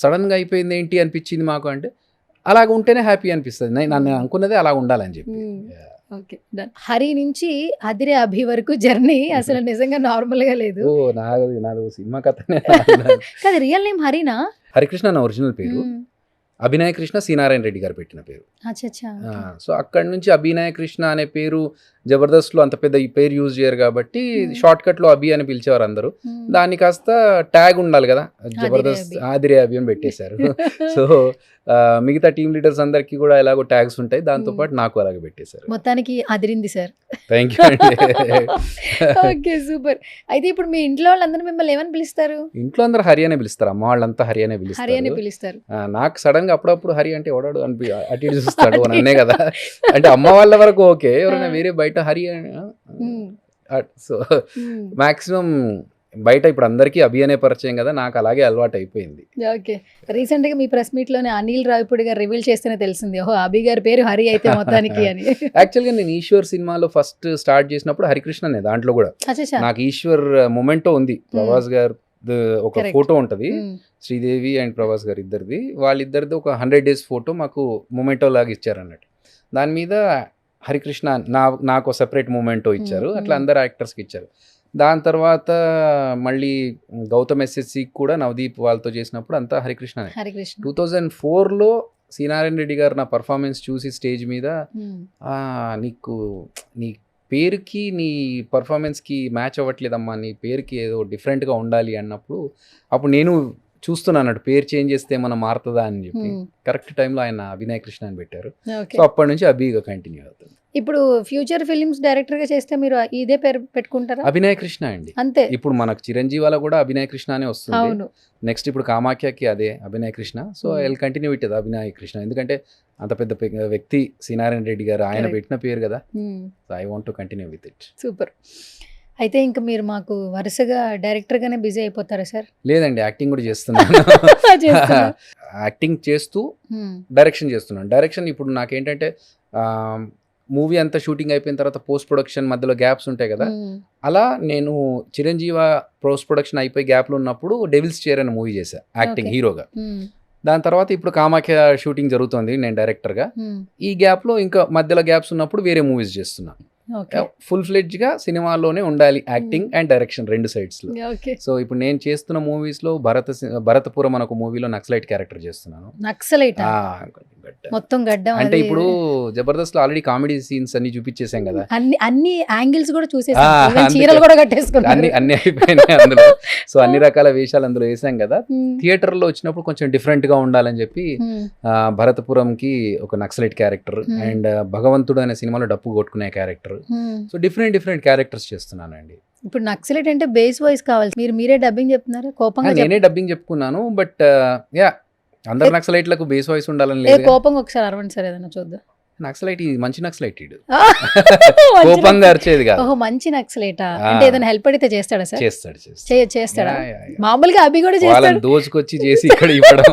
సడన్గా అయిపోయింది ఏంటి అనిపించింది మాకు అంటే అలాగ ఉంటేనే హ్యాపీ అనిపిస్తుంది. నన్ను అనుకున్నదే అలా ఉండాలని చెప్పి. Okay done. హరి నుంచి అదిరే అభి వరకు జర్నీ అసలు నిజంగా నార్మల్ గా లేదు. నాది సినిమా కథనే కాదు, రియల్ నేమ్ హరినా? హరికృష్ణ నా ఒరిజినల్ పేరు, అభినయ కృష్ణ శ్రీనారాయణ రెడ్డి గారు పెట్టిన పేరు. సో అక్కడి నుంచి అభినయ కృష్ణ అనే పేరు జబర్దస్త్లో అంత పెద్ద ఈ పేరు యూజ్ చేయరు కాబట్టి షార్ట్ కట్లో అభి అని పిలిచేవారు అందరూ. దాన్ని కాస్త ట్యాగ్ ఉండాలి కదా, జబర్దస్త్ ఆదిరే అభి అని పెట్టేశారు. సో మిగతా టీమ్ లీడర్స్ అందరికి కూడా ఎలాగో ట్యాగ్స్ ఉంటాయి, దాంతోపాటు నాకు అలాగే పెట్టేశారు. మొత్తానికి అదిరింది సార్. థ్యాంక్ యూ అండి. Okay super. అయితే ఇప్పుడు మీ ఇంట్లో వాళ్ళందరూ మిమ్మల్ని ఏమని పిలుస్తారు? ఇంట్లో అందరూ హరి అనే పిలుస్తారు, అమ్మ వాళ్ళంతా హరి అనే పిలుస్తారు. నాకు సడన్ గా అప్పుడప్పుడు హరి అంటే ఓడాడు అనిపి అటు ఇటు చూస్తాడు నన్నే కదా. అంటే అమ్మ వాళ్ళ వరకు ఓకే, ఎవరైనా వేరే బయట హరి సో మాక్సిమం బయట ఇప్పుడు అందరికీ అభి అనే పరిచయం కదా, నాకు అలాగే అలవాటు అయిపోయింది. ఓకే. రీసెంట్ గా మీ ప్రెస్ మీట్ లోనే అనిల్ రావిపూడి గారు రివీల్ చేస్తేనే తెలిసింది ఓహో అభి గారి పేరు హరి అయితే మొత్తానికి అని. యాక్చువల్గా నేను ఈశ్వర్ సినిమాలో ఫస్ట్ స్టార్ట్ చేసినప్పుడు హరికృష్ణనే, దాంట్లో కూడా నాకు ఈశ్వర్ మొమెంటో ఉంది. ప్రభాస్ గారు ఒక ఫోటో ఉంటది, శ్రీదేవి అండ్ ప్రభాస్ గారు ఇద్దరిది, వాళ్ళిద్దరిది ఒక 100 days ఫోటో మాకు మొమెంటో లాగా ఇచ్చారు అన్నట్టు. దాని మీద హరికృష్ణ నాకు సెపరేట్ మొమెంటో ఇచ్చారు, అట్లా అందరు యాక్టర్స్కి ఇచ్చారు. దాని తర్వాత మళ్ళీ గౌతమ్ ఎస్ఎస్సి కూడా నవదీప్ వాళ్ళతో చేసినప్పుడు అంతా హరికృష్ణనే. 2004లో శ్రీనారాయణ రెడ్డి గారు నా పర్ఫార్మెన్స్ చూసి స్టేజ్ మీద నీ పేరుకి నీ పర్ఫార్మెన్స్కి మ్యాచ్ అవ్వట్లేదమ్మా, నీ పేరుకి ఏదో డిఫరెంట్గా ఉండాలి అన్నప్పుడు అప్పుడు నేను చూస్తున్నాను పేరు చేంజ్ చేస్తే మనం మారుతుందా అని చెప్పి కరెక్ట్ టైంలో ఆయన అభినయ కృష్ణ అని పెట్టారు. సో అప్పటి నుంచి అభిగా కంటిన్యూ అవుతుంది. ఇప్పుడు ఫ్యూచర్ ఫిలిమ్స్ డైరెక్టర్ గా చేస్తే మీరు ఇదే పేరు పెట్టుకుంటారా? అభినయ కృష్ణ అండి అంతే. ఇప్పుడు మనకు చిరంజీవాల కూడా అభినయ కృష్ణ అనే వస్తుంది. నెక్స్ట్ ఇప్పుడు కామాఖ్యకి అదే Abhinaya Krishna. So I will continue with Abhinaya Krishna, ఎందుకంటే అంత పెద్ద వ్యక్తి శ్రీనారాయణ రెడ్డి గారు, ఆయన పెట్టిన పేరు కదా. So I want to continue with it. Super. అయితే ఇంకా మీరు మాకు వరుసగా డైరెక్టర్ గానే బిజీ అయిపోతారా సార్? లేదండి, యాక్టింగ్ కూడా చేస్తున్నాను. యాక్టింగ్ చేస్తూ డైరెక్షన్ చేస్తున్నాను. డైరెక్షన్ ఇప్పుడు నాకేంటంటే మూవీ అంతా షూటింగ్ అయిపోయిన తర్వాత పోస్ట్ ప్రొడక్షన్ మధ్యలో గ్యాప్స్ ఉంటాయి కదా, అలా నేను చిరంజీవ పోస్ట్ ప్రొడక్షన్ అయిపోయి గ్యాప్లో ఉన్నప్పుడు డెవిల్స్ చైర్ అనే మూవీ చేశా యాక్టింగ్ హీరోగా. దాని తర్వాత ఇప్పుడు కామాఖ్య షూటింగ్ జరుగుతుంది నేను డైరెక్టర్గా. ఈ గ్యాప్లో ఇంకా మధ్యలో గ్యాప్స్ ఉన్నప్పుడు వేరే మూవీస్ చేస్తున్నా. ఫుల్ ఫ్లెడ్జ్ గా సినిమాలోనే ఉండాలి యాక్టింగ్ అండ్ డైరెక్షన్ రెండు సైడ్స్ లో. సో ఇప్పుడు నేను చేస్తున్న మూవీస్ లో భరతపురం అనే ఒక మూవీలో నక్సలైట్ క్యారెక్టర్ చేస్తున్నాను. నక్సలైట్ మొత్తం గడ్డం అంటే ఇప్పుడు జబర్దస్త్ లో ఆల్రెడీ కామెడీ సీన్స్ అన్ని చూపించేసాం కదా, అన్ని యాంగిల్స్ కూడా చూసేసాం, చీరలు కూడా కట్టేసుకున్నాం, అన్ని అయిపోయినాయి అందులో. సో అన్ని రకాల వేషాలు అందులో వేసాం కదా. థియేటర్ లో వచ్చినప్పుడు కొంచెం డిఫరెంట్ గా ఉండాలని చెప్పి భరతపురం కి ఒక నక్సలైట్ క్యారెక్టర్ అండ్ భగవంతుడు అనే సినిమాలో డప్పు కొట్టుకునే క్యారెక్టర్. సో డిఫరెంట్ క్యారెక్టర్స్ చేస్తున్నానండి. ఇప్పుడు నక్సలైట్ అంటే బేస్ వాయిస్ కావాలి, మీరే డబ్బింగ్ చెప్తున్నారు? కోపంగా నేనే డబ్బింగ్ చెప్పుకున్నాను, బట్ యా అందరు నక్సలైట్లకు బేస్ వాయిస్ ఉండాలని లేదు. కోపంగా ఒకసారి అరవండి సార్, ఏదైనా చూద్దాం. నక్సలైట్ మంచి నక్సలైట్ ఈడు. మంచి కోపంగా అరిచేది కాదు. ఓహో, మంచి నక్సలేటా? అంటే ఏదైనా హెల్ప్ అడిగితే చేస్తాడా సార్? చేస్తాడు. చేస్తాడా? Yeah, yeah, yeah. మామూలుగా అభి కూడా వాళ్ళని చేస్తాడు. దోచుకొచ్చి చేసి ఇక్కడ ఇవ్వడం.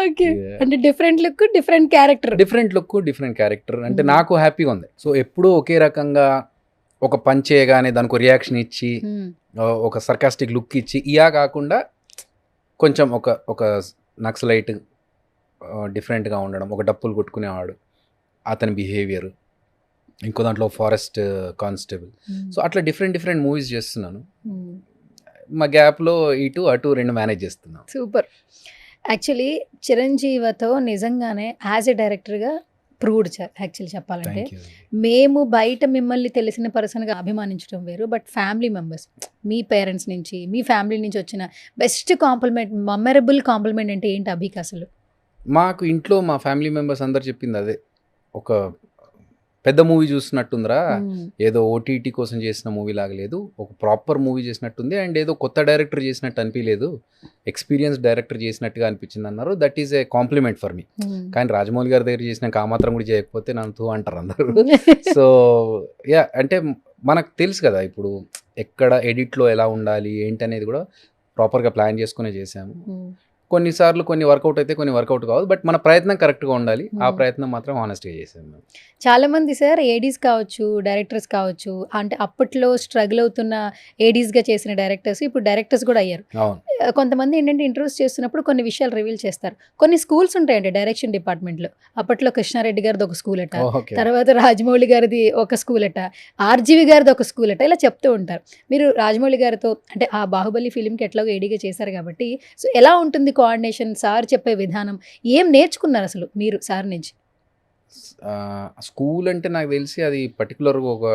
Okay, Yeah. అంటే different look, different character. Different look, different character. అంటే నాకు హ్యాపీగా ఉంది. సో ఎప్పుడూ ఒకే రకంగా ఒక పని చేయగానే దానికి రియాక్షన్ ఇచ్చి ఒక సర్కాస్టిక్ లుక్ ఇచ్చి ఇయా కాకుండా కొంచెం ఒక నక్సలైట్ డిఫరెంట్గా ఉండడం, ఒక డప్పులు కొట్టుకునేవాడు అతని బిహేవియర్, ఇంకో దాంట్లో ఫారెస్ట్ కానిస్టేబుల్. సో అట్లా డిఫరెంట్ మూవీస్ చేస్తున్నాను. మా గ్యాప్లో ఇటు అటు 2 మేనేజ్ చేస్తున్నాను. సూపర్. యాక్చువల్లీ చిరంజీవితో నిజంగానే యాజ్ ఎ డైరెక్టర్గా ప్రూవ్డ్ సార్. యాక్చువల్లీ చెప్పాలంటే థ్యాంక్ యూ. మేము బయట మిమ్మల్ని తెలిసిన పర్సన్గా అభిమానించడం వేరు, but family members, me parents నుంచి, మీ ఫ్యామిలీ నుంచి వచ్చిన బెస్ట్ కాంప్లిమెంట్, మెమరబుల్ కాంప్లిమెంట్ అంటే ఏంటి అభికి అసలు? మాకు ఇంట్లో మా ఫ్యామిలీ మెంబర్స్ అందరు చెప్పింది అదే, ఒక పెద్ద మూవీ చూసినట్టుందిరా, ఏదో ఓటీటీ కోసం చేసిన మూవీ లాగా లేదు, ఒక ప్రాపర్ మూవీ చేసినట్టుంది, అండ్ ఏదో కొత్త డైరెక్టర్ చేసినట్టు అనిపించలేదు, ఎక్స్పీరియన్స్ డైరెక్టర్ చేసినట్టుగా అనిపించింది అన్నారు. That is a compliment for me. కానీ రాజమౌళి గారి దగ్గర చేసినాక ఆ మాత్రం కూడా చేయకపోతే నన్ను అంటారు అందరూ. సో యా, అంటే మనకు తెలుసు కదా ఇప్పుడు ఎక్కడ ఎడిట్లో ఎలా ఉండాలి ఏంటి అనేది కూడా ప్రాపర్గా ప్లాన్ చేసుకునే చేసాము. కొన్నిసార్లు కొన్ని వర్కౌట్ అయితే కొన్ని వర్కౌట్ కావాలి, బట్ మన ప్రయత్నం కరెక్ట్గా ఉండాలి. ఆ ప్రయత్నం మాత్రం ఆనెస్ట్గా చేసాము. చాలా మంది సార్ ఏడీస్ కావచ్చు, డైరెక్టర్స్ కావచ్చు, అంటే అప్పట్లో స్ట్రగుల్ అవుతున్న ఏడీస్గా చేసిన డైరెక్టర్స్ ఇప్పుడు డైరెక్టర్స్ కూడా అయ్యారు. అవును. కొంతమంది ఏంటంటే ఇంటర్వ్యూస్ చేస్తున్నప్పుడు కొన్ని విషయాలు రివీల్ చేస్తారు. కొన్ని స్కూల్స్ ఉంటాయండి డైరెక్షన్ డిపార్ట్మెంట్లో. అప్పట్లో కృష్ణారెడ్డి గారిది ఒక స్కూల్ అట, ఓకే. తర్వాత రాజమౌళి గారిది ఒక స్కూల్ అట, ఆర్జీవి గారిది ఒక స్కూల్ అట, ఇలా చెప్తూ ఉంటారు. మీరు రాజమౌళి గారితో అంటే ఆ బాహుబలి ఫిలింకి ఎట్లాగో ఏడీగా చేశారు కాబట్టి, సో ఎలా ఉంటుంది కోఆర్డినేషన్, సార్ చెప్పే విధానం, ఏం నేర్చుకున్నారు అసలు మీరు సార్ నుంచి? స్కూల్ అంటే నాకు తెలిసి అది పర్టికులర్గా ఒక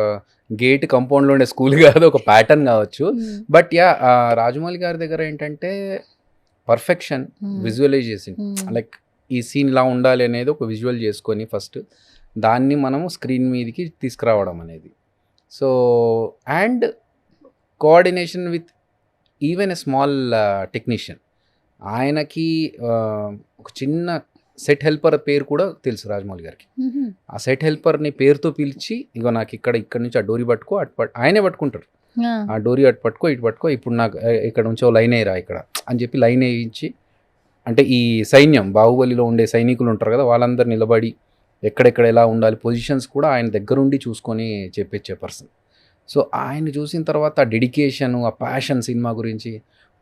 గేట్ కంపౌండ్లో ఉండే స్కూల్ కాదు, ఒక ప్యాటర్న్ కావచ్చు. బట్ యా, రాజమౌళి గారి దగ్గర ఏంటంటే పర్ఫెక్షన్, విజువలైజేషన్, లైక్ ఈ సీన్ ఇలా ఉండాలి అనేది ఒక విజువల్ చేసుకొని ఫస్ట్ దాన్ని మనము స్క్రీన్ మీదకి తీసుకురావడం అనేది. So and coordination with even a small technician. ఆయనకి ఒక చిన్న సెట్ హెల్పర్ పేరు కూడా తెలుసు రాజమౌళి గారికి. ఆ సెట్ హెల్పర్ని పేరుతో పిలిచి, ఇగో నాకు ఇక్కడ నుంచి ఆ డోరీ పట్టుకో, ఆయనే పట్టుకుంటారు. ఆ డోరీ అటు పట్టుకో, ఇటు పట్టుకో, ఇప్పుడు నాకు ఇక్కడ నుంచో లైన్ వేయరా ఇక్కడ అని చెప్పి లైన్ వేయించి, అంటే ఈ సైన్యం బాహుబలిలో ఉండే సైనికులు ఉంటారు కదా, వాళ్ళందరూ నిలబడి ఎక్కడెక్కడ ఎలా ఉండాలి పొజిషన్స్ కూడా ఆయన దగ్గరుండి చూసుకొని చెప్పే పర్సన్. సో ఆయన చూసిన తర్వాత ఆ డెడికేషన్, ఆ ప్యాషన్ సినిమా గురించి,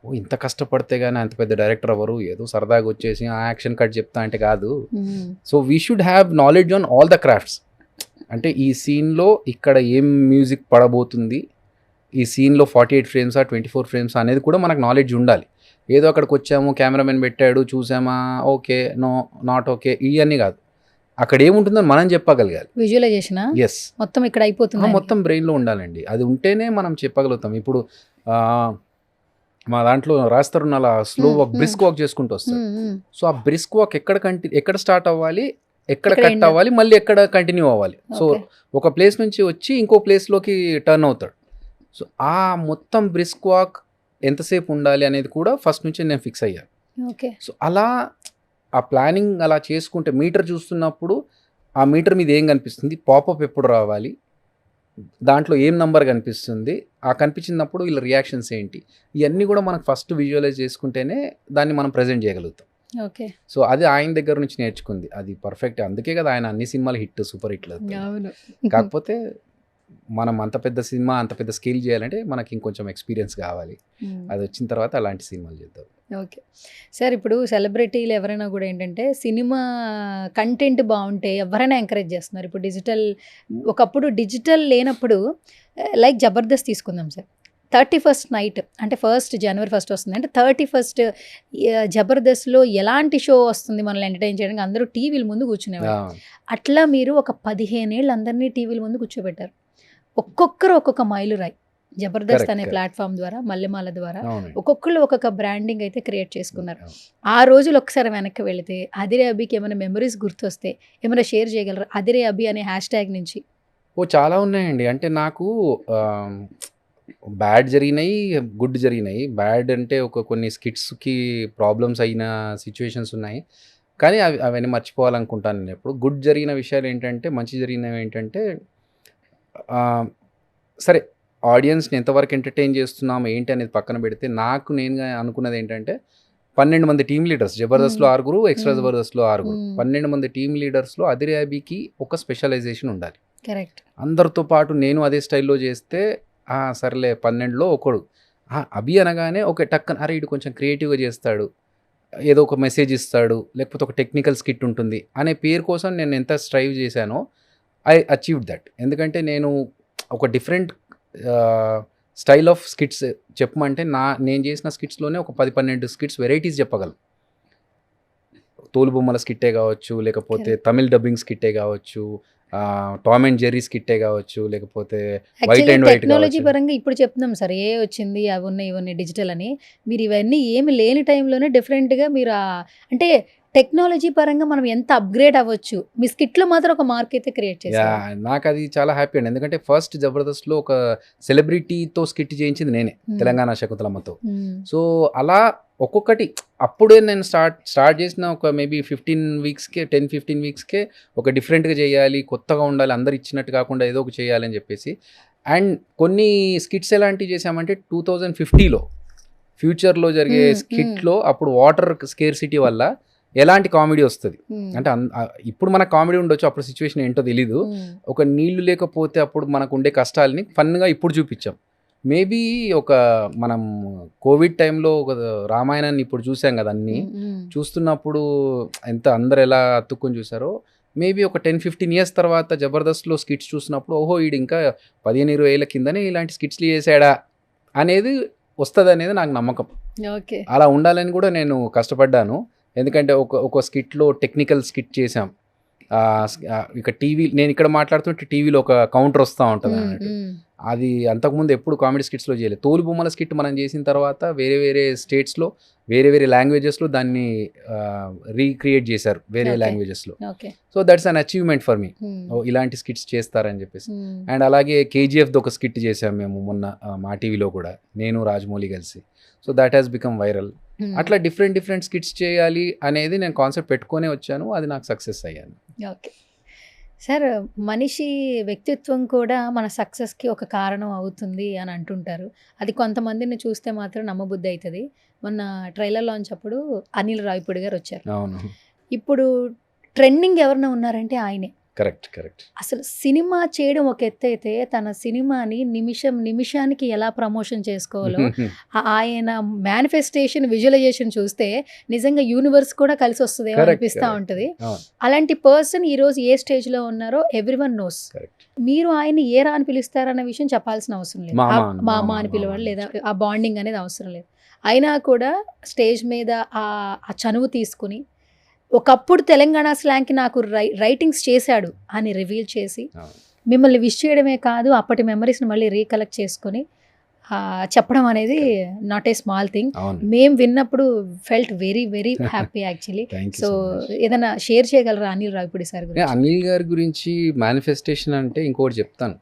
ఓ ఇంత కష్టపడితే కానీ అంత పెద్ద డైరెక్టర్ అవ్వరు, ఏదో సరదాగా వచ్చేసి ఆ యాక్షన్ కట్ చెప్తా అంటే కాదు. So we should have knowledge on all the crafts. అంటే ఈ సీన్లో ఇక్కడ ఏం మ్యూజిక్ పడబోతుంది, ఈ సీన్లో 48 ఫ్రేమ్సా 24 ఫ్రేమ్సా అనేది కూడా మనకు నాలెడ్జ్ ఉండాలి. ఏదో అక్కడికి వచ్చాము, కెమెరామెన్ పెట్టాడు, చూసామా, ఓకే, నో, నాట్ ఓకే, ఇవన్నీ కాదు. అక్కడ ఏముంటుందో మనం చెప్పగలగాలి. విజువలైజేషన్ ఎస్, మొత్తం ఇక్కడ అయిపోతుంది, మొత్తం బ్రెయిన్లో ఉండాలండి. అది ఉంటేనే మనం చెప్పగలుగుతాం. ఇప్పుడు మా దాంట్లో రాస్తారు అలా స్లో వాక్, బ్రిస్క్ వాక్ చేసుకుంటూ వస్తారు. సో ఆ బ్రిస్క్ వాక్ ఎక్కడ స్టార్ట్ అవ్వాలి, ఎక్కడ కట్ అవ్వాలి, మళ్ళీ ఎక్కడ కంటిన్యూ అవ్వాలి. సో ఒక ప్లేస్ నుంచి వచ్చి ఇంకో ప్లేస్లోకి టర్న్ అవుతాడు. సో ఆ మొత్తం బ్రిస్క్ వాక్ ఎంతసేపు ఉండాలి అనేది కూడా ఫస్ట్ నుంచి నేను ఫిక్స్ అయ్యాను. సో అలా ఆ ప్లానింగ్ అలా చేసుకుంటే మీటర్ చూస్తున్నప్పుడు ఆ మీటర్ మీద ఏం కనిపిస్తుంది, పాపప్ ఎప్పుడు రావాలి, దాంట్లో ఏం నంబర్ కనిపిస్తుంది, ఆ కనిపించినప్పుడు వీళ్ళ రియాక్షన్స్ ఏంటి, ఇవన్నీ కూడా మనకు ఫస్ట్ విజువలైజ్ చేసుకుంటేనే దాన్ని మనం ప్రజెంట్ చేయగలుగుతాం. ఓకే. సో అది ఆయన దగ్గర నుంచి నేర్చుకుంది, అది పర్ఫెక్ట్. అందుకే కదా ఆయన అన్ని సినిమాలు హిట్, సూపర్ హిట్లు. కాకపోతే మనం అంత పెద్ద సినిమా, అంత పెద్ద స్కేల్ చేయాలంటే మనకి ఇంకొంచెం ఎక్స్పీరియన్స్ కావాలి. అది వచ్చిన తర్వాత అలాంటి సినిమాలు చేద్దాం. ఓకే సార్, ఇప్పుడు సెలబ్రిటీలు ఎవరైనా కూడా ఏంటంటే సినిమా కంటెంట్ బాగుంటే ఎవరైనా ఎంకరేజ్ చేస్తున్నారు. ఇప్పుడు ఒకప్పుడు డిజిటల్ లేనప్పుడు లైక్ జబర్దస్త్ తీసుకుందాం సార్, 31st నైట్ అంటే January 1 వస్తుంది అంటే 31st జబర్దస్త్లో ఎలాంటి షో వస్తుంది మనల్ని ఎంటర్టైన్ చేయడానికి, అందరూ టీవీల ముందు కూర్చునేవారు. అట్లా మీరు ఒక 15 ఏళ్ళు అందరినీ టీవీల ముందు కూర్చోబెట్టారు. ఒక్కొక్కరు ఒక్కొక్క మైలురాయి జబర్దస్త్ అనే ప్లాట్ఫామ్ ద్వారా, మల్లెమాల ద్వారా ఒక్కొక్కళ్ళు ఒక్కొక్క బ్రాండింగ్ అయితే క్రియేట్ చేసుకున్నారు. ఆ రోజులు ఒకసారి వెనక్కి వెళితే అదిరే అభికి ఏమైనా మెమరీస్ గుర్తొస్తే ఏమైనా షేర్ చేయగలరు? అదిరే అభి అనే హ్యాష్ నుంచి. చాలా ఉన్నాయండి. అంటే నాకు బ్యాడ్ జరిగినాయి, గుడ్ జరిగినాయి. బ్యాడ్ అంటే కొన్ని స్కిట్స్కి ప్రాబ్లమ్స్ అయిన సిచ్యువేషన్స్ ఉన్నాయి. కానీ అవన్నీ మర్చిపోవాలనుకుంటాను నేను ఎప్పుడు. గుడ్ జరిగిన విషయాలు ఏంటంటే, మంచి జరిగినవి ఏంటంటే, సరే ఆడియన్స్ని ఎంతవరకు ఎంటర్టైన్ చేస్తున్నాము ఏంటి అనేది పక్కన పెడితే, నాకు నేనుగా అనుకున్నది ఏంటంటే 12 మంది టీమ్ లీడర్స్, జబర్దస్త్లో 6, ఎక్స్ట్రా జబర్దస్త్లో 6, 12 మంది టీమ్ లీడర్స్లో అదిరేబీకి ఒక స్పెషలైజేషన్ ఉండాలి. కరెక్ట్. అందరితో పాటు నేను అదే స్టైల్లో చేస్తే సర్లే 12లో ఒకడు అభి అనగానే ఒక టక్కన అరే ఇటు కొంచెం క్రియేటివ్గా చేస్తాడు, ఏదో ఒక మెసేజ్ ఇస్తాడు, లేకపోతే ఒక టెక్నికల్ స్కిట్ ఉంటుంది అనే పేరు కోసం నేను ఎంత స్ట్రైవ్ చేశానో ఐ అచీవ్డ్ దట్. ఎందుకంటే నేను ఒక డిఫరెంట్ స్టైల్ ఆఫ్ స్కిట్స్ చెప్పమంటే నేను చేసిన స్కిట్స్లోనే ఒక 10-12 స్కిట్స్ వెరైటీస్ చెప్పగలను. తోలుబొమ్మల స్కిట్టే కావచ్చు, లేకపోతే తమిళ్ డబ్బింగ్ స్కిట్టే కావచ్చు, టామ్ అండ్ జెర్రీ స్కిట్టే కావచ్చు, లేకపోతే వైట్ అండ్ వైట్ టెక్నాలజీ పరంగా ఇప్పుడు చెప్తున్నాం సార్, ఏ వచ్చింది అవి ఉన్నాయి ఇవన్నీ డిజిటల్ అని. మీరు ఇవన్నీ ఏమి లేని టైంలోనే డిఫరెంట్గా మీరు అంటే టెక్నాలజీ పరంగా మనం ఎంత అప్గ్రేడ్ అవ్వచ్చు, మీ స్కిట్లో మాత్రం ఒక మార్క్ అయితే క్రియేట్ చేశారు. నాకు అది చాలా హ్యాపీ అండి. ఎందుకంటే ఫస్ట్ జబర్దస్త్లో ఒక సెలబ్రిటీతో స్కిట్ చేయించింది నేనే, తెలంగాణ శకుంతలమ్మతో. సో అలా ఒక్కొక్కటి అప్పుడే నేను స్టార్ట్ చేసిన ఒక మేబీ 10-15 వీక్స్కే ఒక డిఫరెంట్గా చేయాలి, కొత్తగా ఉండాలి, అందరు ఇచ్చినట్టు కాకుండా ఏదో ఒక చేయాలి అని చెప్పేసి. అండ్ కొన్ని స్కిట్స్ ఎలాంటివి చేసామంటే 2050లో ఫ్యూచర్లో జరిగే స్కిట్లో అప్పుడు వాటర్ స్కేర్సిటీ వల్ల ఎలాంటి కామెడీ వస్తుంది అంటే, ఇప్పుడు మనకు కామెడీ ఉండొచ్చు, అప్పుడు సిచ్యువేషన్ ఏంటో తెలీదు. ఒక నీళ్లు లేకపోతే అప్పుడు మనకు ఉండే కష్టాలని ఫన్గా ఇప్పుడు చూపించాం. మేబీ ఒక మనం కోవిడ్ టైంలో ఒక రామాయణాన్ని ఇప్పుడు చూసాం కదా, అన్నీ చూస్తున్నప్పుడు ఎంత అందరు ఎలా అతుక్కొని చూసారో, మేబీ ఒక 10-15 ఇయర్స్ తర్వాత జబర్దస్త్లో స్కిట్స్ చూసినప్పుడు ఓహో వీడు ఇంకా 15-20 ఏళ్ళ కిందనే ఇలాంటి స్కిట్స్లు చేశాడా అనేది వస్తుంది అనేది నాకు నమ్మకం. అలా ఉండాలని కూడా నేను కష్టపడ్డాను. ఎందుకంటే ఒక స్కిట్లో టెక్నికల్ స్కిట్ చేసాం. ఇక నేను ఇక్కడ మాట్లాడుతుంటే టీవీలో ఒక కౌంటర్ వస్తూ ఉంటుంది అన్నట్టు. అది అంతకుముందు ఎప్పుడు కామెడీ స్కిట్స్లో చేయలేదు. తోలుబొమ్మల స్కిట్ మనం చేసిన తర్వాత వేరే వేరే స్టేట్స్లో వేరే వేరే లాంగ్వేజెస్లో దాన్ని రీక్రియేట్ చేశారు వేరే లాంగ్వేజెస్లో. So that's an achievement for me, ఇలాంటి స్కిట్స్ చేస్తారని చెప్పేసి. అండ్ అలాగే కేజీఎఫ్ది ఒక స్కిట్ చేసాం మేము మొన్న మా టీవీలో కూడా, నేను రాజమౌళి కలిసి. So that has become viral. అట్లా డిఫరెంట్ స్కిట్స్ చేయాలి అనేది నేను కాన్సెప్ట్ పెట్టుకునే వచ్చాను, అది నాకు సక్సెస్ అయ్యాను. ఓకే సార్, మనిషి వ్యక్తిత్వం కూడా మన సక్సెస్కి ఒక కారణం అవుతుంది అని అంటుంటారు. అది కొంతమందిని చూస్తే మాత్రం నమ్మబుద్ధి అవుతుంది. మొన్న ట్రైలర్ లాంచ్ అప్పుడు అనిల్ రావిపూడి గారు వచ్చారు. అవును. ఇప్పుడు ట్రెండింగ్ ఎవరైనా ఉన్నారంటే ఆయనే. కరెక్ట్. అసలు సినిమా చేయడం ఒక ఎత్తు అయితే, తన సినిమాని నిమిషానికి ఎలా ప్రమోషన్ చేసుకోవాలో ఆయన మేనిఫెస్టేషన్, విజువలైజేషన్ చూస్తే నిజంగా యూనివర్స్ కూడా కలిసి వస్తుంది అనిపిస్తూ ఉంటుంది. అలాంటి పర్సన్ ఈరోజు ఏ స్టేజ్లో ఉన్నారో ఎవ్రీవన్ నోస్. మీరు ఆయన్ని ఏరా అని పిలుస్తారన్న విషయం చెప్పాల్సిన అవసరం లేదు. మామ అని పిలవాలి, లేదా ఆ బాండింగ్ అనేది అవసరం లేదు. అయినా కూడా స్టేజ్ మీద ఆ చనువు తీసుకుని ఒకప్పుడు తెలంగాణ స్లాంగ్కి నాకు రైటింగ్స్ చేశాడు అని రివీల్ చేసి మిమ్మల్ని విష్ చేయడమే కాదు, అప్పటి మెమరీస్ని మళ్ళీ రీకలెక్ట్ చేసుకొని చెప్పడం అనేది నాట్ ఏ స్మాల్ థింగ్. మేము విన్నప్పుడు felt very very happy actually. So ఏదైనా షేర్ చేయగలరా అనిల్ రావిపూడి సార్ గురించి? అనిల్ గారి గురించి మేనిఫెస్టేషన్ అంటే ఇంకోటి చెప్తాను.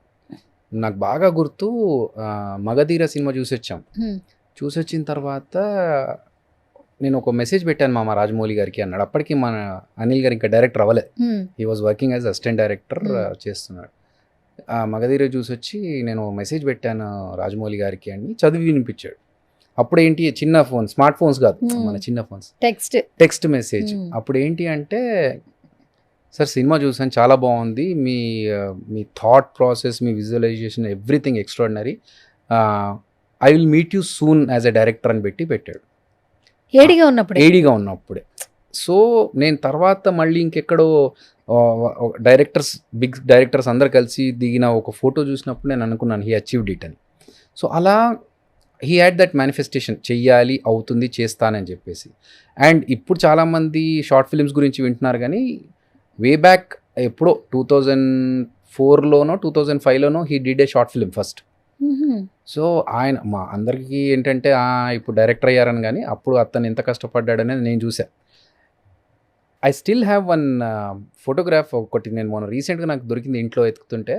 నాకు బాగా గుర్తు, మగధీర సినిమా చూసొచ్చిన తర్వాత నేను ఒక మెసేజ్ పెట్టాను మా రాజమౌళి గారికి అన్నాడు. అప్పటికి మన అనిల్ గారు ఇంకా డైరెక్టర్ అవ్వలేదు, he was working as assistant director చేస్తున్నాడు. ఆ మగధీర చూసొచ్చి నేను మెసేజ్ పెట్టాను రాజమౌళి గారికి అని చదివి వినిపించాడు. అప్పుడు ఏంటి, చిన్న ఫోన్, స్మార్ట్ ఫోన్స్ కాదు, మన చిన్న ఫోన్స్, టెక్స్ట్ మెసేజ్. అప్పుడు ఏంటి అంటే, సార్ సినిమా చూసాను, చాలా బాగుంది, మీ థాట్ ప్రాసెస్, మీ visualisation, everything extraordinary, I will meet you soon as a director అని పెట్టాడు. ఏడీగా ఉన్నప్పుడే. సో నేను తర్వాత మళ్ళీ ఇంకెక్కడో బిగ్ డైరెక్టర్స్ అందరు కలిసి దిగిన ఒక ఫోటో చూసినప్పుడు నేను అనుకున్నాను హీ అచీవ్డ్ ఇట్ అని. సో అలా హీ హ్యాడ్ దట్ మేనిఫెస్టేషన్, చెయ్యాలి, అవుతుంది, చేస్తానని చెప్పేసి. అండ్ ఇప్పుడు చాలామంది షార్ట్ ఫిల్మ్స్ గురించి వింటున్నారు, కానీ వే బ్యాక్ ఎప్పుడో 2004లోనో 2005లోనో he did a short film first. So ఆయన మా అందరికీ ఏంటంటే ఇప్పుడు డైరెక్టర్ అయ్యారని, కానీ అప్పుడు అతను ఎంత కష్టపడ్డాడనేది నేను చూసా. I still have one photograph ఒకటి, నేను మొన్న రీసెంట్గా నాకు దొరికింది ఇంట్లో ఎత్తుకుతుంటే,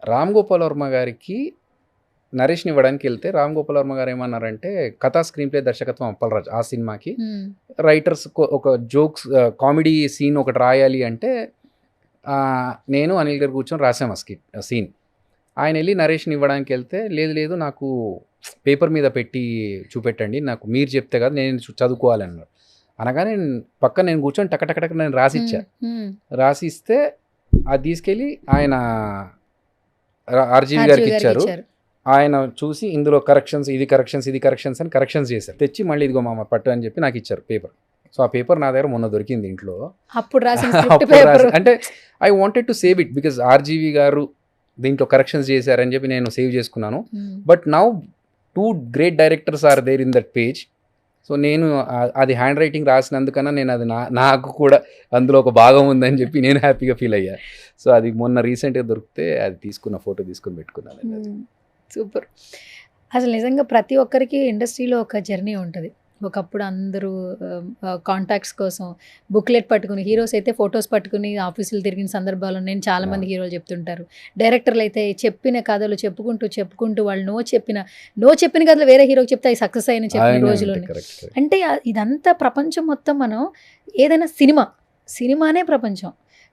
రామ్ గోపాల్ వర్మ గారికి నరేష్ని ఇవ్వడానికి వెళ్తే రామ్ గోపాల్ వర్మ గారు ఏమన్నారంటే కథా స్క్రీన్ ప్లే దర్శకత్వం అప్పలరాజు ఆ సినిమాకి రైటర్స్ ఒక జోక్స్ కామెడీ సీన్ ఒకటి రాయాలి అంటే నేను అనిల్ గారు కూర్చొని రాసాం ఆ సీన్. ఆయన వెళ్ళి నరేష్ని ఇవ్వడానికి వెళ్తే లేదు నాకు పేపర్ మీద పెట్టి చూపెట్టండి, నాకు మీరు చెప్తే కదా నేను చదువుకోవాలి అన్నారు. అనగానే పక్కన నేను కూర్చొని టక నేను రాసిచ్చా. రాసిస్తే అది తీసుకెళ్ళి ఆయన ఆర్జీవి గారికి ఇచ్చారు. ఆయన చూసి ఇందులో కరెక్షన్స్ ఇది కరెక్షన్స్ అని కరెక్షన్స్ చేశారు. తెచ్చి మళ్ళీ ఇదిగో మామ పట్టు అని చెప్పి నాకు ఇచ్చారు పేపర్. సో ఆ పేపర్ నా దగ్గర మొన్న దొరికింది ఇంట్లో. అప్పుడు అంటే I wanted to save it because RGV garu దీంట్లో కరెక్షన్స్ చేశారని చెప్పి నేను సేవ్ చేసుకున్నాను. But now 2 great directors are there in that page. So నేను అది హ్యాండ్ రైటింగ్ రాసినందుకన్నా నేను అది నాకు కూడా అందులో ఒక భాగం ఉందని చెప్పి నేను హ్యాపీగా ఫీల్ అయ్యా. సో అది మొన్న రీసెంట్గా దొరికితే అది తీసుకున్న ఫోటో తీసుకుని పెట్టుకున్నాను. సూపర్. అసలు నిజంగా ప్రతి ఒక్కరికి ఇండస్ట్రీలో ఒక జర్నీ ఉంటుంది. ఒకప్పుడు అందరూ కాంటాక్ట్స్ కోసం బుక్లెట్ పట్టుకుని, హీరోస్ అయితే ఫొటోస్ పట్టుకుని ఆఫీసులు తిరిగిన సందర్భాలు నేను చాలామంది హీరోలు చెప్తుంటారు. డైరెక్టర్లు అయితే చెప్పిన కథలు చెప్పుకుంటూ వాళ్ళు నో చెప్పిన కథలు వేరే హీరోకి చెప్తే అవి సక్సెస్ అయిన చెప్పిన రోజులు. అంటే ఇదంతా ప్రపంచం మొత్తం మనం ఏదైనా సినిమానే ప్రపంచం.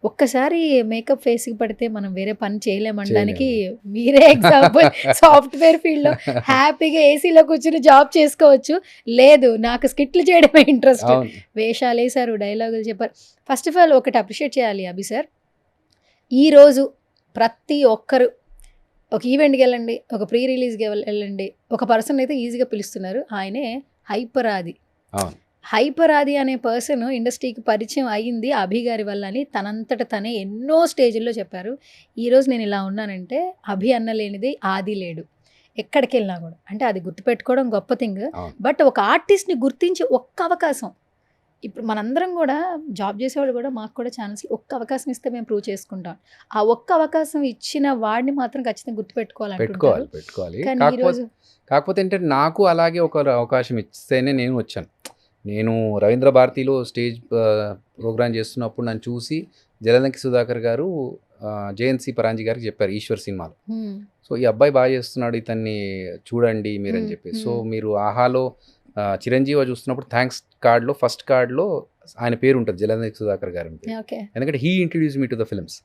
ఒక్కసారి మేకప్ ఫేస్కి పడితే మనం వేరే పని చేయలేమనడానికి మీరే ఎగ్జాంపుల్. సాఫ్ట్వేర్ ఫీల్డ్లో హ్యాపీగా ఏసీలో కూర్చుని జాబ్ చేసుకోవచ్చు. లేదు నాకు స్కిట్లు చేయడమే ఇంట్రెస్ట్. వేషాలు వేశారు, డైలాగులు చెప్పారు. ఫస్ట్ ఆఫ్ ఆల్ ఒకటి అప్రిషియేట్ చేయాలి అభి సార్. ఈరోజు ప్రతి ఒక్కరు ఒక ఈవెంట్కి వెళ్ళండి, ఒక ప్రీ రిలీజ్కి వెళ్ళండి, ఒక పర్సన్ అయితే ఈజీగా పిలుస్తున్నారు. ఆయనే హైపర్ ఆది అనే పర్సన్ ఇండస్ట్రీకి పరిచయం అయ్యింది అభి గారి వల్ల అని తనంతట తనే ఎన్నో స్టేజ్ల్లో చెప్పారు. ఈరోజు నేను ఇలా ఉన్నానంటే అభి అన్నలేనిది ఆది లేడు. ఎక్కడికి వెళ్ళినా కూడా అంటే అది గుర్తుపెట్టుకోవడం గొప్ప థింగ్. బట్ ఒక ఆర్టిస్ట్ని గుర్తించి ఒక్క అవకాశం, ఇప్పుడు మనందరం కూడా జాబ్ చేసేవాళ్ళు కూడా మాకు కూడా ఛానల్స్ ఒక్క అవకాశం ఇస్తే మేము ప్రూవ్ చేసుకుంటాం. ఆ ఒక్క అవకాశం ఇచ్చిన వాడిని మాత్రం ఖచ్చితంగా పెట్టుకోవాలి. కాకపోతే ఏంటంటే నాకు అలాగే ఒక అవకాశం ఇస్తేనే నేను వచ్చాను. నేను రవీంద్ర భారతిలో స్టేజ్ ప్రోగ్రామ్ చేస్తున్నప్పుడు నన్ను చూసి జలదంకి సుధాకర్ గారు జయంతి పరాంజీ గారికి చెప్పారు ఈశ్వర్ సినిమాలో. సో ఈ అబ్బాయి బాగా చేస్తున్నాడు, ఇతన్ని చూడండి మీరు అని చెప్పి. సో మీరు ఆహాలో చిరంజీవి చూస్తున్నప్పుడు థ్యాంక్స్ కార్డ్లో ఫస్ట్ కార్డ్లో ఆయన పేరు ఉంటుంది, జలదంకి సుధాకర్ గారి పేరు. ఎందుకంటే he introduce me to the films.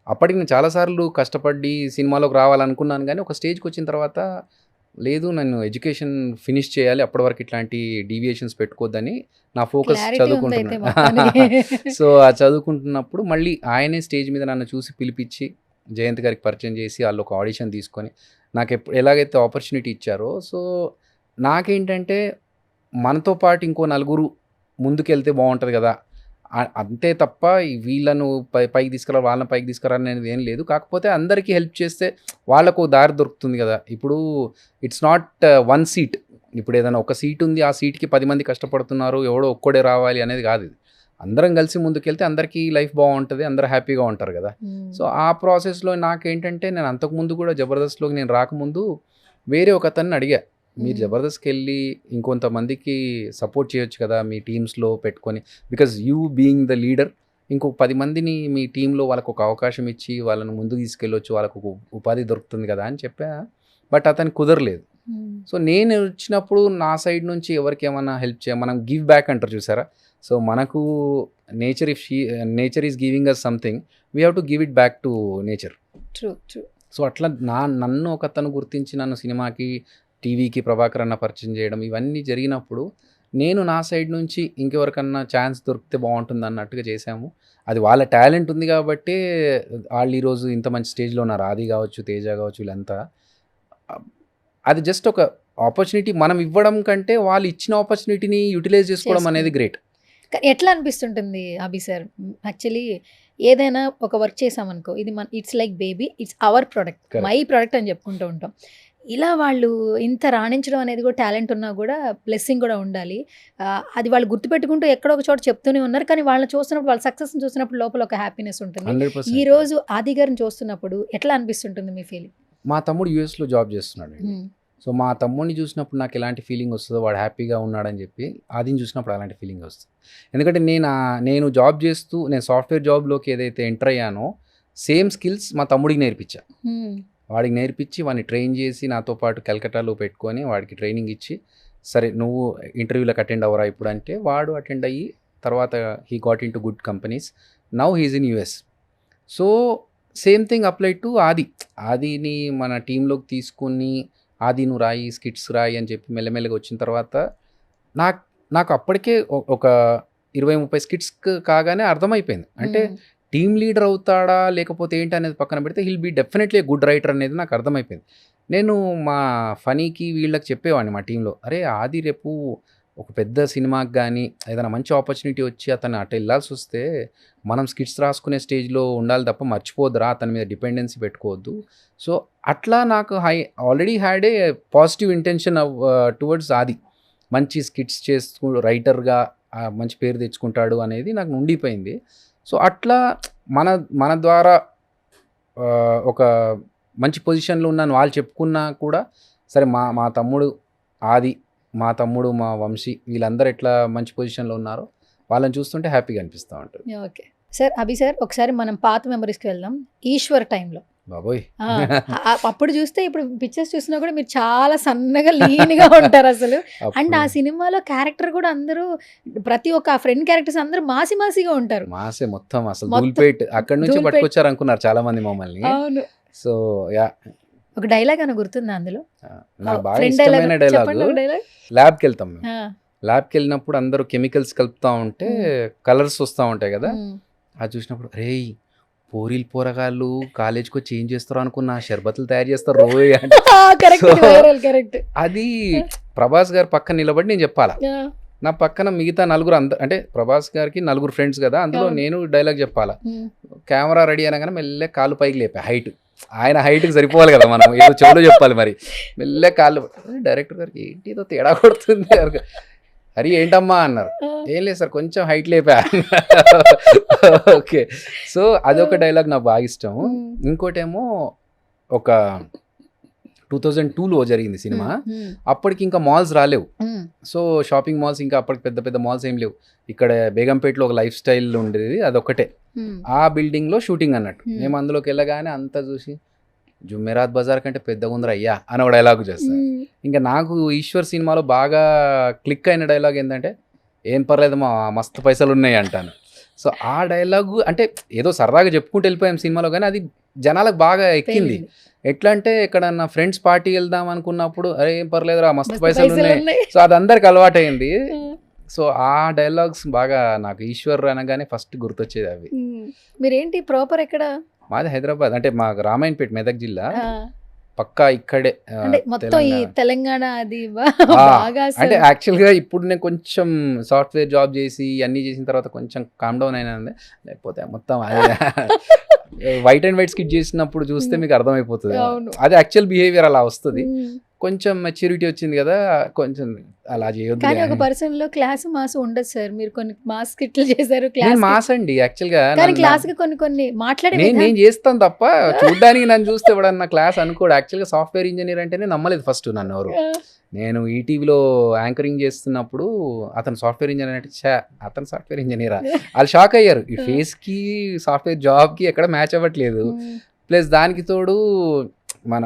అప్పటికి నేను చాలాసార్లు కష్టపడి సినిమాలోకి రావాలనుకున్నాను, కానీ ఒక స్టేజ్కి వచ్చిన తర్వాత లేదు నన్ను ఎడ్యుకేషన్ ఫినిష్ చేయాలి, అప్పటి వరకు ఇట్లాంటి డీవియేషన్స్ పెట్టుకోవద్దని నా ఫోకస్ చదువుకుంటున్నాను. సో ఆ చదువుకుంటున్నప్పుడు మళ్ళీ ఆయనే స్టేజ్ మీద నన్ను చూసి పిలిపించి జయంత్ గారికి పరిచయం చేసి వాళ్ళు ఒక ఆడిషన్ తీసుకొని నాకు ఎలాగైతే ఆపర్చునిటీ ఇచ్చారో, సో నాకేంటంటే మనతో పాటు ఇంకో నలుగురు ముందుకెళ్తే బాగుంటుంది కదా, అంతే తప్ప వీళ్ళను పైకి తీసుకురా వాళ్ళని పైకి తీసుకురా అనేది ఏం లేదు. కాకపోతే అందరికీ హెల్ప్ చేస్తే వాళ్ళకు దారి దొరుకుతుంది కదా. ఇప్పుడు ఇట్స్ నాట్ 1 సీట్. ఇప్పుడు ఏదైనా ఒక సీట్ ఉంది, ఆ సీట్కి 10 మంది కష్టపడుతున్నారు, ఎవడో ఒక్కడే రావాలి అనేది కాదు. ఇది అందరం కలిసి ముందుకెళ్తే అందరికీ లైఫ్ బాగుంటుంది, అందరూ హ్యాపీగా ఉంటారు కదా. సో ఆ ప్రాసెస్లో నాకేంటంటే నేను అంతకుముందు కూడా జబర్దస్త్లోకి నేను రాకముందు వేరే ఒక అతన్ని అడిగా, మీరు జబర్దస్త్కి వెళ్ళి ఇంకొంతమందికి సపోర్ట్ చేయొచ్చు కదా మీ టీమ్స్లో పెట్టుకొని, because you being the leader ఇంకొక 10 మందిని మీ టీంలో వాళ్ళకు ఒక అవకాశం ఇచ్చి వాళ్ళని ముందుకు తీసుకెళ్ళొచ్చు, వాళ్ళకు ఒక ఉపాధి దొరుకుతుంది కదా అని చెప్పా. బట్ అతనికి కుదరలేదు. సో నేను వచ్చినప్పుడు నా సైడ్ నుంచి ఎవరికి ఏమైనా హెల్ప్ చేయాలి, మనం గివ్ బ్యాక్ అంటారు చూసారా. సో మనకు nature is giving us something, we have to give it back to nature. So అట్లా నన్ను ఒక అతను గుర్తించి నన్ను సినిమాకి టీవీకి ప్రభాకర్ అన్న పరిచయం చేయడం ఇవన్నీ జరిగినప్పుడు నేను నా సైడ్ నుంచి ఇంకెవరికన్నా ఛాన్స్ దొరికితే బాగుంటుంది అన్నట్టుగా చేశాము. అది వాళ్ళ టాలెంట్ ఉంది కాబట్టి వాళ్ళు ఈరోజు ఇంత మంచి స్టేజ్లో ఉన్నారు. ఆది కావచ్చు, తేజ కావచ్చు, వీళ్ళంతా. అది జస్ట్ ఒక ఆపర్చునిటీ మనం ఇవ్వడం కంటే వాళ్ళు ఇచ్చిన ఆపర్చునిటీని యూటిలైజ్ చేసుకోవడం అనేది గ్రేట్. ఎట్లా అనిపిస్తుంటుంది అభి సార్? యాక్చువల్లీ ఏదైనా ఒక వర్క్ చేసామనుకో, ఇది it's like baby, it's our product, my product అని చెప్పుకుంటూ ఉంటాం. ఇలా వాళ్ళు ఇంత రాణించడం అనేది కూడా టాలెంట్ ఉన్నా కూడా బ్లెస్సింగ్ కూడా ఉండాలి. అది వాళ్ళు గుర్తుపెట్టుకుంటూ ఎక్కడో ఒక చోట చెప్తూనే ఉన్నారు, కానీ వాళ్ళని చూస్తున్నప్పుడు వాళ్ళ సక్సెస్ని చూసినప్పుడు లోపల ఒక హ్యాపీనెస్ ఉంటుంది. ఈ రోజు ఆది గారిని చూస్తున్నప్పుడు ఎట్లా అనిపిస్తుంటుంది మీ ఫీలింగ్? మా తమ్ముడు యూఎస్లో జాబ్ చేస్తున్నాడు. సో మా తమ్ముడిని చూసినప్పుడు నాకు ఎలాంటి ఫీలింగ్ వస్తుందో, వాడు హ్యాపీగా ఉన్నాడని చెప్పి ఆదిని చూసినప్పుడు అలాంటి ఫీలింగ్ వస్తుంది. ఎందుకంటే నేను జాబ్ చేస్తూ నేను సాఫ్ట్వేర్ జాబ్లోకి ఏదైతే ఎంటర్ అయ్యానో సేమ్ స్కిల్స్ మా తమ్ముడికి నేర్పించా. వాడికి నేర్పించి వాడిని ట్రైన్ చేసి నాతో పాటు కలకట్టాలో పెట్టుకొని వాడికి ట్రైనింగ్ ఇచ్చి, సరే నువ్వు ఇంటర్వ్యూలకు అటెండ్ అవ్వరా ఇప్పుడు అంటే వాడు అటెండ్ అయ్యి తర్వాత he got in to good companies. Now he's in US. So same thing apply to ఆదిని మన టీంలోకి తీసుకుని ఆది నువ్వు రాయి, స్కిట్స్ రాయి అని చెప్పి మెల్లమెల్లగా వచ్చిన తర్వాత నాకు అప్పటికే ఒక 20-30 స్కిట్స్ కాగానే అర్థమైపోయింది. అంటే టీమ్ లీడర్ అవుతాడా లేకపోతే ఏంటి అనేది పక్కన పెడితే he'll be definitely good writer అనేది నాకు అర్థమైపోయింది. నేను మా ఫనీకి వీళ్ళకి చెప్పేవాడిని మా టీంలో, అరే ఆది రేపు ఒక పెద్ద సినిమాకి కానీ ఏదైనా మంచి ఆపర్చునిటీ వచ్చి అతను అటు వెళ్ళాల్సి వస్తే మనం స్కిట్స్ రాసుకునే స్టేజ్లో ఉండాలి తప్ప మర్చిపోద్దురా, అతని మీద డిపెండెన్సీ పెట్టుకోవద్దు. సో అట్లా నాకు already had a positive intention towards ఆది. మంచి స్కిట్స్ చేస్తూ రైటర్గా మంచి పేరు తెచ్చుకుంటాడు అనేది నాకు ఉండిపోయింది. సో అట్లా మన ద్వారా ఒక మంచి పొజిషన్లో ఉన్నాను వాళ్ళు చెప్పుకున్నా కూడా సరే మా తమ్ముడు ఆది, మా తమ్ముడు మా వంశీ వీళ్ళందరూ ఎట్లా మంచి పొజిషన్లో ఉన్నారో వాళ్ళని చూస్తుంటే హ్యాపీగా అనిపిస్తూ ఉంటుంది. Okay sir. అభి సార్, ఒకసారి మనం పాత మెమరీస్కి వెళ్దాం. ఈశ్వర్ టైంలో బాబోయ్ అప్పుడు చూస్తే ఇప్పుడు పిక్చర్స్ చూసినా కూడా మీరు చాలా సన్నగా లీన్గా ఉంటారు అసలు. అండ్ ఆ సినిమాలో క్యారెక్టర్ కూడా అందరూ ప్రతి ఒక్క ఫ్రెండ్ క్యారెక్టర్స్ అందరూ మాసిగా ఉంటారు. మాసే మొత్తం అసలు ధూల్పేట్ అక్కడి నుంచి పట్టుకొచ్చారు అనుకున్నారు చాలా మంది మమ్మల్ని. అవును. సో యా, ఒక డైలాగ్ అని గుర్తుందా అందులో? నాకు బాగా ఇష్టమైన డైలాగ్, ల్యాబ్కి వెళ్తాం మేము. ల్యాబ్కి వెళ్ళినప్పుడు అందరూ కెమికల్స్ కలుపుతూ ఉంటే కలర్స్ వస్తూ ఉంటాయి కదా, అది చూసినప్పుడు అరే పోరీలు పోరగాళ్ళు కాలేజ్కి వచ్చి ఏం చేస్తారు అనుకున్నా, షర్బత్లు తయారు చేస్తారు రోయ్ అంటే. అది ప్రభాస్ గారు పక్కన నిలబడి నేను చెప్పాలా, నా పక్కన మిగతా నలుగురు అంటే ప్రభాస్ గారికి 4 ఫ్రెండ్స్ కదా, అందులో నేను డైలాగ్ చెప్పాలా. కెమెరా రెడీ అనగానే మెల్లె కాలు పైకి లేపా, హైట్ ఆయన హైట్కి సరిపోవాలి కదా, మనం ఏదో చెవులో చెప్పాలి. మరి మెల్లె కాళ్ళు, డైరెక్టర్ గారికి ఏంటి ఏదో తేడా కొడుతుంది, అరే ఏంటమ్మా అన్నారు. ఏం లేదు సార్ కొంచెం హైట్ లేపా. ఓకే, సో అదొక డైలాగ్ నాకు బాగా ఇష్టం. ఇంకోటేమో ఒక 2002లో జరిగింది సినిమా. అప్పటికి ఇంకా మాల్స్ రాలేవు. సో షాపింగ్ మాల్స్ ఇంకా అప్పటికి పెద్ద పెద్ద మాల్స్ ఏం లేవు. ఇక్కడ బేగంపేటలో ఒక లైఫ్ స్టైల్ ఉండేది, అదొక్కటే. ఆ బిల్డింగ్లో షూటింగ్ అన్నట్టు. మేము అందులోకి వెళ్ళగానే అంతా చూసి జుమ్మెరాత్ బజార్ కంటే పెద్దగా ఉందిరా అయ్యా అని ఒక డైలాగ్ చేస్తాను. ఇంకా నాకు ఈశ్వర్ సినిమాలో బాగా క్లిక్ అయిన డైలాగ్ ఏంటంటే ఏం పర్లేదు మా మస్తు పైసలు ఉన్నాయి అంటాను. సో ఆ డైలాగు అంటే ఏదో సరదాగా చెప్పుకుంటూ వెళ్ళిపోయాం సినిమాలో, కానీ అది జనాలకు బాగా ఎక్కింది. ఎట్లా అంటే ఎక్కడన్నా ఫ్రెండ్స్ పార్టీ వెళ్దాం అనుకున్నప్పుడు అరే ఏం పర్లేదురా మస్తు పైసలు ఉన్నాయి. సో అది అందరికి అలవాటు అయింది. సో ఆ డైలాగ్స్ బాగా నాకు ఈశ్వర్ అనగానే ఫస్ట్ గుర్తొచ్చేది అవి. మీరేంటి ప్రాపర్ ఎక్కడ? మాది హైదరాబాద్, అంటే మా రామాయణపేట మెదక్ జిల్లా పక్కా ఇక్కడే. మొత్తం ఈ తెలంగాణ అది బాగా అంటే యాక్చువల్గా ఇప్పుడు నేను కొంచెం సాఫ్ట్వేర్ జాబ్ చేసి అన్నీ చేసిన తర్వాత కొంచెం కామ్ డౌన్ అయినా, లేకపోతే మొత్తం వైట్ అండ్ వైట్ స్కిట్ చేసినప్పుడు చూస్తే మీకు అర్థమైపోతుంది. అది యాక్చువల్ బిహేవియర్ అలా వస్తుంది. కొంచెం మెచ్యూరిటీ వచ్చింది కదా, కొంచెం అలా చేయొద్దు. కానీ ఒక పర్సన్ లో క్లాస్ మాస్ ఉండదు సార్. మీరు కొన్ని మాస్ స్కిట్లు చేశారు, క్లాస్ మాస్ అండి యాక్చువల్ గా. క్లాస్ గా కొన్ని మాట్లాడే నేను చేస్తాను తప్ప చూడ్డానికి నన్ను చూస్తే ఎవడన్నా క్లాస్ అనుకోడు. యాక్చువల్ గా సాఫ్ట్వేర్ ఇంజనీర్ అంటేనే నమ్మలేదు ఫస్ట్ నన్ను ఎవరు. నేను ఈటీవీలో యాంకరింగ్ చేస్తున్నప్పుడు అతను సాఫ్ట్వేర్ ఇంజనీర్ అంటే అతను సాఫ్ట్వేర్ ఇంజనీరా వాళ్ళు షాక్ అయ్యారు. ఈ ఫేస్ కి సాఫ్ట్వేర్ జాబ్ కి ఎక్కడ మ్యాచ్ అవ్వట్లేదు. ప్లస్ దానికి తోడు మన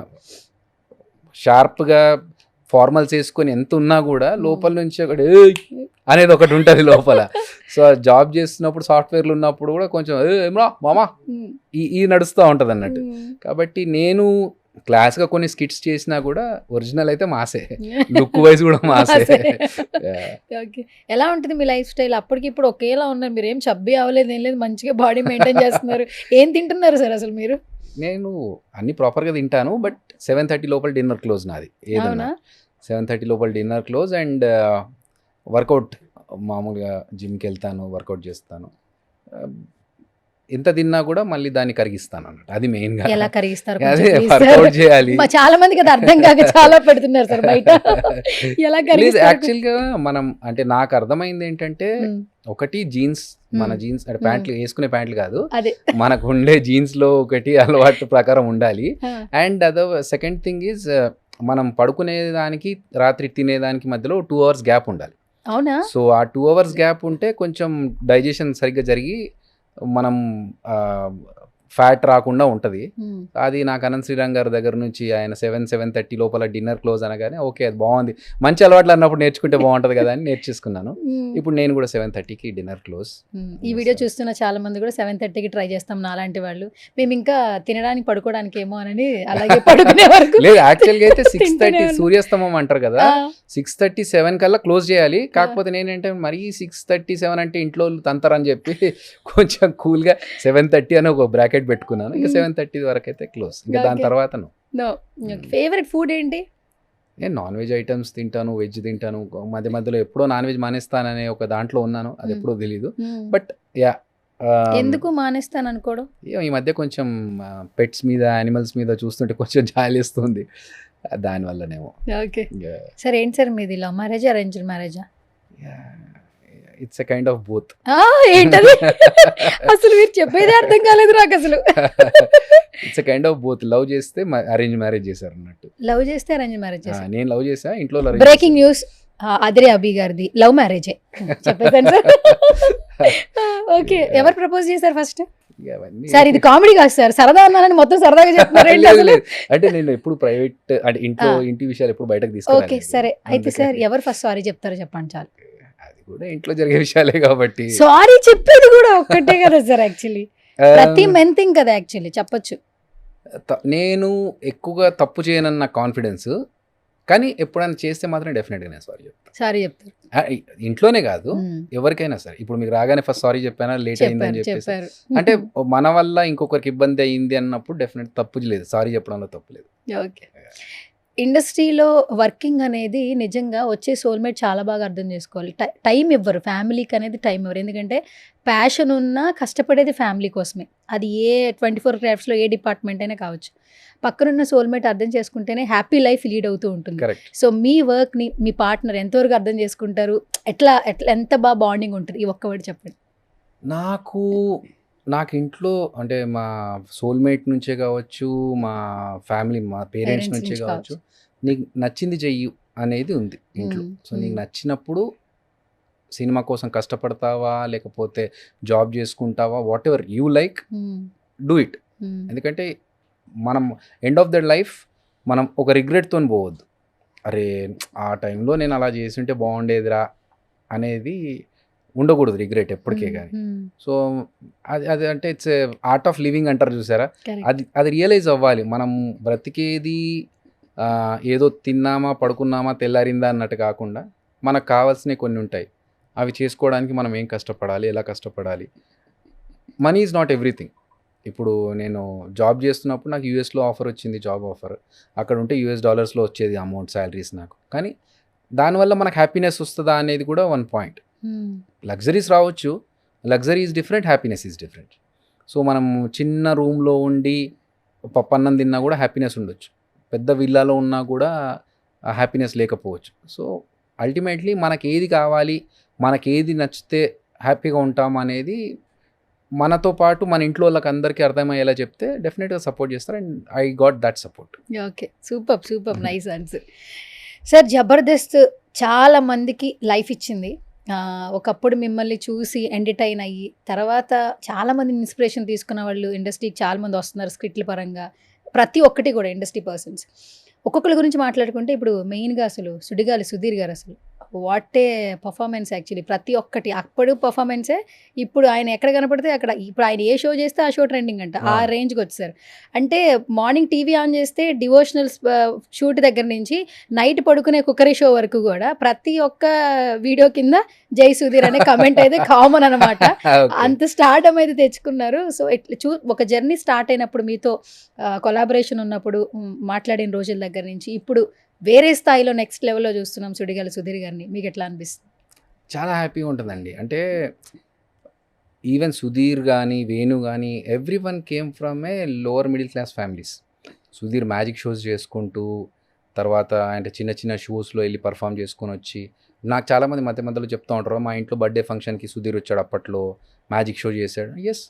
షార్ప్గా ఫార్మల్స్ వేసుకొని ఎంత ఉన్నా కూడా లోపల నుంచి ఒకటి అనేది ఒకటి ఉంటుంది లోపల. సో జాబ్ చేస్తున్నప్పుడు సాఫ్ట్వేర్లు ఉన్నప్పుడు కూడా కొంచెం ఏమరా మామా ఈ నడుస్తూ ఉంటుంది అన్నట్టు. కాబట్టి నేను క్లాస్గా కొన్ని స్కిట్స్ చేసినా కూడా ఒరిజినల్ అయితే మాసే, లుక్ వైజ్ కూడా మాసే. ఓకే, ఎలా ఉంటుంది మీ లైఫ్ స్టైల్? అప్పటికి ఇప్పుడు ఒకేలా ఉన్నారు, మీరు ఏం చబ్బీ అవ్వలేదు, ఏం లేదు, మంచిగా బాడీ మెయింటైన్ చేస్తున్నారు. ఏం తింటున్నారు సార్ అసలు మీరు? నేను అన్ని ప్రాపర్గా తింటాను, బట్ 7:30 లోపల డిన్నర్ క్లోజ్ నాది. ఏదన్నా 7:30 లోపల డిన్నర్ క్లోజ్. అండ్ వర్కౌట్ మామూలుగా జిమ్కి వెళ్తాను, వర్కౌట్ చేస్తాను. ఎంత తిన్నా కూడా మళ్ళీ దాన్ని కరిగిస్తాను అన్నట్టు. అది మెయిన్ గా. ఎలా కరిగిస్తారు? అదే వర్కౌట్ చేయాలి. చాలా మందికి అది అర్థం కాక చాలా పెడుతున్నారు సార్ బయట. ఎలా కరిగిస్తారు? యాక్చువల్ గా మనం అంటే నాకు అర్థమైంది ఏంటంటే, ఒకటి జీన్స్, మన జీన్స్ అంటే ప్యాంట్లు వేసుకునే ప్యాంట్లు కాదు, మనకు ఉండే జీన్స్ లో ఒకటి అలవాటు ప్రకారం ఉండాలి. అండ్ అదో సెకండ్ థింగ్ ఈజ్ మనం పడుకునే దానికి రాత్రి తినేదానికి మధ్యలో 2 hours గ్యాప్ ఉండాలి. అవునా? సో ఆ 2 hours గ్యాప్ ఉంటే కొంచెం డైజెషన్ సరిగ్గా జరిగి మనం ఫ్యాట్ రాకుండా ఉంటుంది. అది నాకు అనంత్ శ్రీరామ్ గారి దగ్గర నుంచి ఆయన 7:30 లోపల డిన్నర్ క్లోజ్ అనగానే ఓకే అది బాగుంది, మంచి అలవాట్లు అన్నప్పుడు నేర్చుకుంటే బాగుంటుంది కదా అని నేర్చేసుకున్నాను. ఇప్పుడు నేను కూడా 7:30కి డిన్నర్ క్లోజ్. ఈ వీడియో చూస్తున్న చాలా మంది కూడా 7:30కి ట్రై చేస్తాం నాలాంటి వాళ్ళు. మేము ఇంకా తినడానికి పడుకోవడానికి ఏమో అని అలాగే పడుకునే వరకు లేదు, యాక్చువల్గా అయితే 6:30 సూర్యాస్తమం అంటారు కదా, 6:37 కల్లా క్లోజ్ చేయాలి. కాకపోతే నేనేంటే మరీ 6:37 అంటే ఇంట్లో తంతారని చెప్పి కొంచెం కూల్గా 7:30 అని ఒక బ్రాకెట్ పెట్టుకున్నాను. ఇంకా 7:30 వరకు అయితే క్లోజ్. ఇంకా దాని తర్వాత ఫేవరెట్ ఫుడ్ ఏంటి? నేను నాన్ వెజ్ ఐటమ్స్ తింటాను, వెజ్ తింటాను. మధ్యలో ఎప్పుడో నాన్ వెజ్ మానేస్తాననే ఒక దాంట్లో ఉన్నాను, అది ఎప్పుడో తెలీదు. బట్ యా, ఎందుకు మానేస్తాను అనుకోవడం? ఈ మధ్య కొంచెం పెట్స్ మీద, యానిమల్స్ మీద చూస్తుంటే కొంచెం జాలిస్తుంది, దానివల్లనేమో. ఓకే, సరే ఏంటి సార్ మీది లవ్ మ్యారేజ్ అరేంజ్డ్ మ్యారేజా? It's a kind of both. ఏంటది అసలు మీరు చెప్పేది అర్థం కాలేదు నాకు అసలు. It's a kind of both. Love చేస్తే అరేంజ్ మ్యారేజ్ చేశారు అన్నట్టు. లవ్ చేస్తే అరేంజ్ మ్యారేజ్ చేశారు. నేను లవ్ చేసా, ఇంట్లో బ్రేకింగ్ న్యూస్, అదిరే అభి గారిది లవ్ మ్యారేజే చెప్పేసాను సార్. ఓకే, ఎవరు ప్రపోజ్ చేశారు ఫస్ట్? సార్ ఇది కామెడీ కాదు సార్, సరదా అన్నానని మొత్తం సరదాగా చెప్తున్నారు. అంటే నేను ఎప్పుడు ప్రైవేట్ అంటే ఇంటి విషయాలు ఎప్పుడు బయటకు తీసుకున్నాను. ఓకే సరే, అయితే సార్ ఎవరు ఫస్ట్ సారీ చెప్తారో చెప్పండి చాలు. అది కూడా ఇంట్లో జరిగే విషయాలే కాబట్టి సారీ చెప్పేది కూడా ఒక్కటే కదా సార్, యాక్చువల్లీ ప్రతి మెన్ థింగ్ కదా యాక్చువల్లీ చెప్పొచ్చు. నేను ఎక్కువగా తప్పు చేయనన్న కాన్ఫిడెన్స్, కానీ ఎప్పుడైనా చేస్తే మాత్రం డెఫినెట్గా నేను సారీ చెప్తారు. ఇంట్లోనే కాదు, ఎవరికైనా సరే. ఇప్పుడు మీకు రాగానే ఫస్ట్ సారీ చెప్పానా, లేట్ అయిందని చెప్పేసి, అంటే మన వల్ల ఇంకొకరికి ఇబ్బంది అయ్యింది అన్నప్పుడు డెఫినెట్ తప్పు లేదు, సారీ చెప్పడంలో తప్పు లేదు. ఓకే, ఇండస్ట్రీలో వర్కింగ్ అనేది నిజంగా వచ్చే సోల్మేట్ చాలా బాగా అర్థం చేసుకోవాలి. టైం ఇవ్వరు ఫ్యామిలీకి అనేది, టైం ఇవ్వరు. ఎందుకంటే ప్యాషన్ ఉన్నా కష్టపడేది ఫ్యామిలీ కోసమే. అది ఏ 24 క్రాఫ్ట్స్లో ఏ డిపార్ట్మెంట్ అయినా కావచ్చు. పక్కనున్న సోల్మేట్ అర్థం చేసుకుంటేనే హ్యాపీ లైఫ్ లీడ్ అవుతూ ఉంటుంది. సో మీ వర్క్ని మీ పార్ట్నర్ ఎంతవరకు అర్థం చేసుకుంటారు, ఎట్లా ఎంత బాగా బాండింగ్ ఉంటుంది, ఈ ఒక్క వర్డ్ చెప్పండి. నాకు ఇంట్లో అంటే మా సోల్మేట్ నుంచే కావచ్చు, మా ఫ్యామిలీ, మా పేరెంట్స్ నుంచే కావచ్చు, నీకు నచ్చింది చెయ్యు అనేది ఉంది ఇంట్లో. సో నీకు నచ్చినప్పుడు సినిమా కోసం కష్టపడతావా, లేకపోతే జాబ్ చేసుకుంటావా, what ever you like, do it. ఎందుకంటే మనం ఎండ్ ఆఫ్ ద లైఫ్ మనం ఒక రిగ్రెట్తో పోవద్దు, అరే ఆ టైంలో నేను అలా చేసి ఉంటే బాగుండేదిరా అనేది ఉండకూడదు, రిగ్రెట్ ఎప్పటికే కానీ. సో అది అంటే ఇట్స్ ఆర్ట్ ఆఫ్ లివింగ్ అంటారు చూసారా, అది రియలైజ్ అవ్వాలి. మనం బ్రతికేది ఏదో తిన్నామా పడుకున్నామా తెల్లారిందా అన్నట్టు కాకుండా మనకు కావాల్సినవి కొన్ని ఉంటాయి, అవి చేసుకోవడానికి మనం ఏం కష్టపడాలి, ఎలా కష్టపడాలి. Money is not everything. ఇప్పుడు నేను జాబ్ చేస్తున్నప్పుడు నాకు యూఎస్లో ఆఫర్ వచ్చింది, జాబ్ ఆఫర్. అక్కడ ఉంటే $US వచ్చేది అమౌంట్, శాలరీస్ నాకు. కానీ దానివల్ల మనకు హ్యాపీనెస్ వస్తుందా అనేది కూడా వన్ పాయింట్. లగ్జరీస్ రావచ్చు, luxury is different, happiness is different. So మనం చిన్న రూమ్లో ఉండి పప్పన్నం తిన్నా కూడా హ్యాపీనెస్ ఉండొచ్చు, పెద్ద విల్లాలో ఉన్నా కూడా హ్యాపీనెస్ లేకపోవచ్చు. సో అల్టిమేట్లీ మనకి ఏది కావాలి, మనకి ఏది నచ్చితే హ్యాపీగా ఉంటాం అనేది మనతో పాటు మన ఇంట్లో వాళ్ళకి అందరికీ అర్థమయ్యేలా చెప్తే డెఫినెట్గా సపోర్ట్ చేస్తారు. And I got that support. Okay, super nice answer. Sir Jabardasth చాలా మందికి లైఫ్ ఇచ్చింది. ఒకప్పుడు మిమ్మల్ని చూసి ఎంటర్టైన్ అయ్యి తర్వాత చాలామంది ఇన్స్పిరేషన్ తీసుకున్న వాళ్ళు ఇండస్ట్రీకి చాలామంది వస్తున్నారు స్క్రిప్ట్ల పరంగా, ప్రతి ఒక్కటి కూడా ఇండస్ట్రీ పర్సన్స్. ఒక్కొక్కరి గురించి మాట్లాడుకుంటే ఇప్పుడు మెయిన్గా అసలు సుడిగాలి సుధీర్ గారు, అసలు వాట్ ఏ పర్ఫార్మెన్స్ యాక్చువల్లీ. ప్రతి ఒక్కటి అప్పుడు పర్ఫార్మెన్సే, ఇప్పుడు ఆయన ఎక్కడ కనపడితే అక్కడ, ఇప్పుడు ఆయన ఏ షో చేస్తే ఆ షో ట్రెండింగ్ అంట, ఆ రేంజ్కి వచ్చారు. అంటే మార్నింగ్ టీవీ ఆన్ చేస్తే డివోషనల్ షూట్ దగ్గర నుంచి నైట్ పడుకునే కుక్కరీ షో వరకు కూడా ప్రతి ఒక్క వీడియో కింద జై సుధీర్ అనే కమెంట్ అయితే కామన్ అనమాట. అంత స్టార్డమ్ అయితే తెచ్చుకున్నారు. సో ఇట్లా ఒక జర్నీ స్టార్ట్ అయినప్పుడు మీతో కొలాబరేషన్ ఉన్నప్పుడు మాట్లాడిన రోజుల దగ్గర నుంచి ఇప్పుడు వేరే స్థాయిలో నెక్స్ట్ లెవెల్లో చూస్తున్నాం సుడిగాలి సుధీర్ గారిని, మీకు ఎట్లా అనిపిస్తుంది? చాలా హ్యాపీగా ఉంటుందండి. అంటే ఈవెన్ సుధీర్ కానీ వేణు కానీ every one came from A lower middle class families. Sudheer magic shows చేసుకుంటూ తర్వాత అంటే చిన్న చిన్న షోస్లో వెళ్ళి పర్ఫామ్ చేసుకొని వచ్చి, నాకు చాలామంది మధ్యలో చెప్తూ ఉంటారు, మా ఇంట్లో బర్త్డే ఫంక్షన్కి సుధీర్ వచ్చాడు, అప్పట్లో మ్యాజిక్ షో చేశాడు. ఎస్,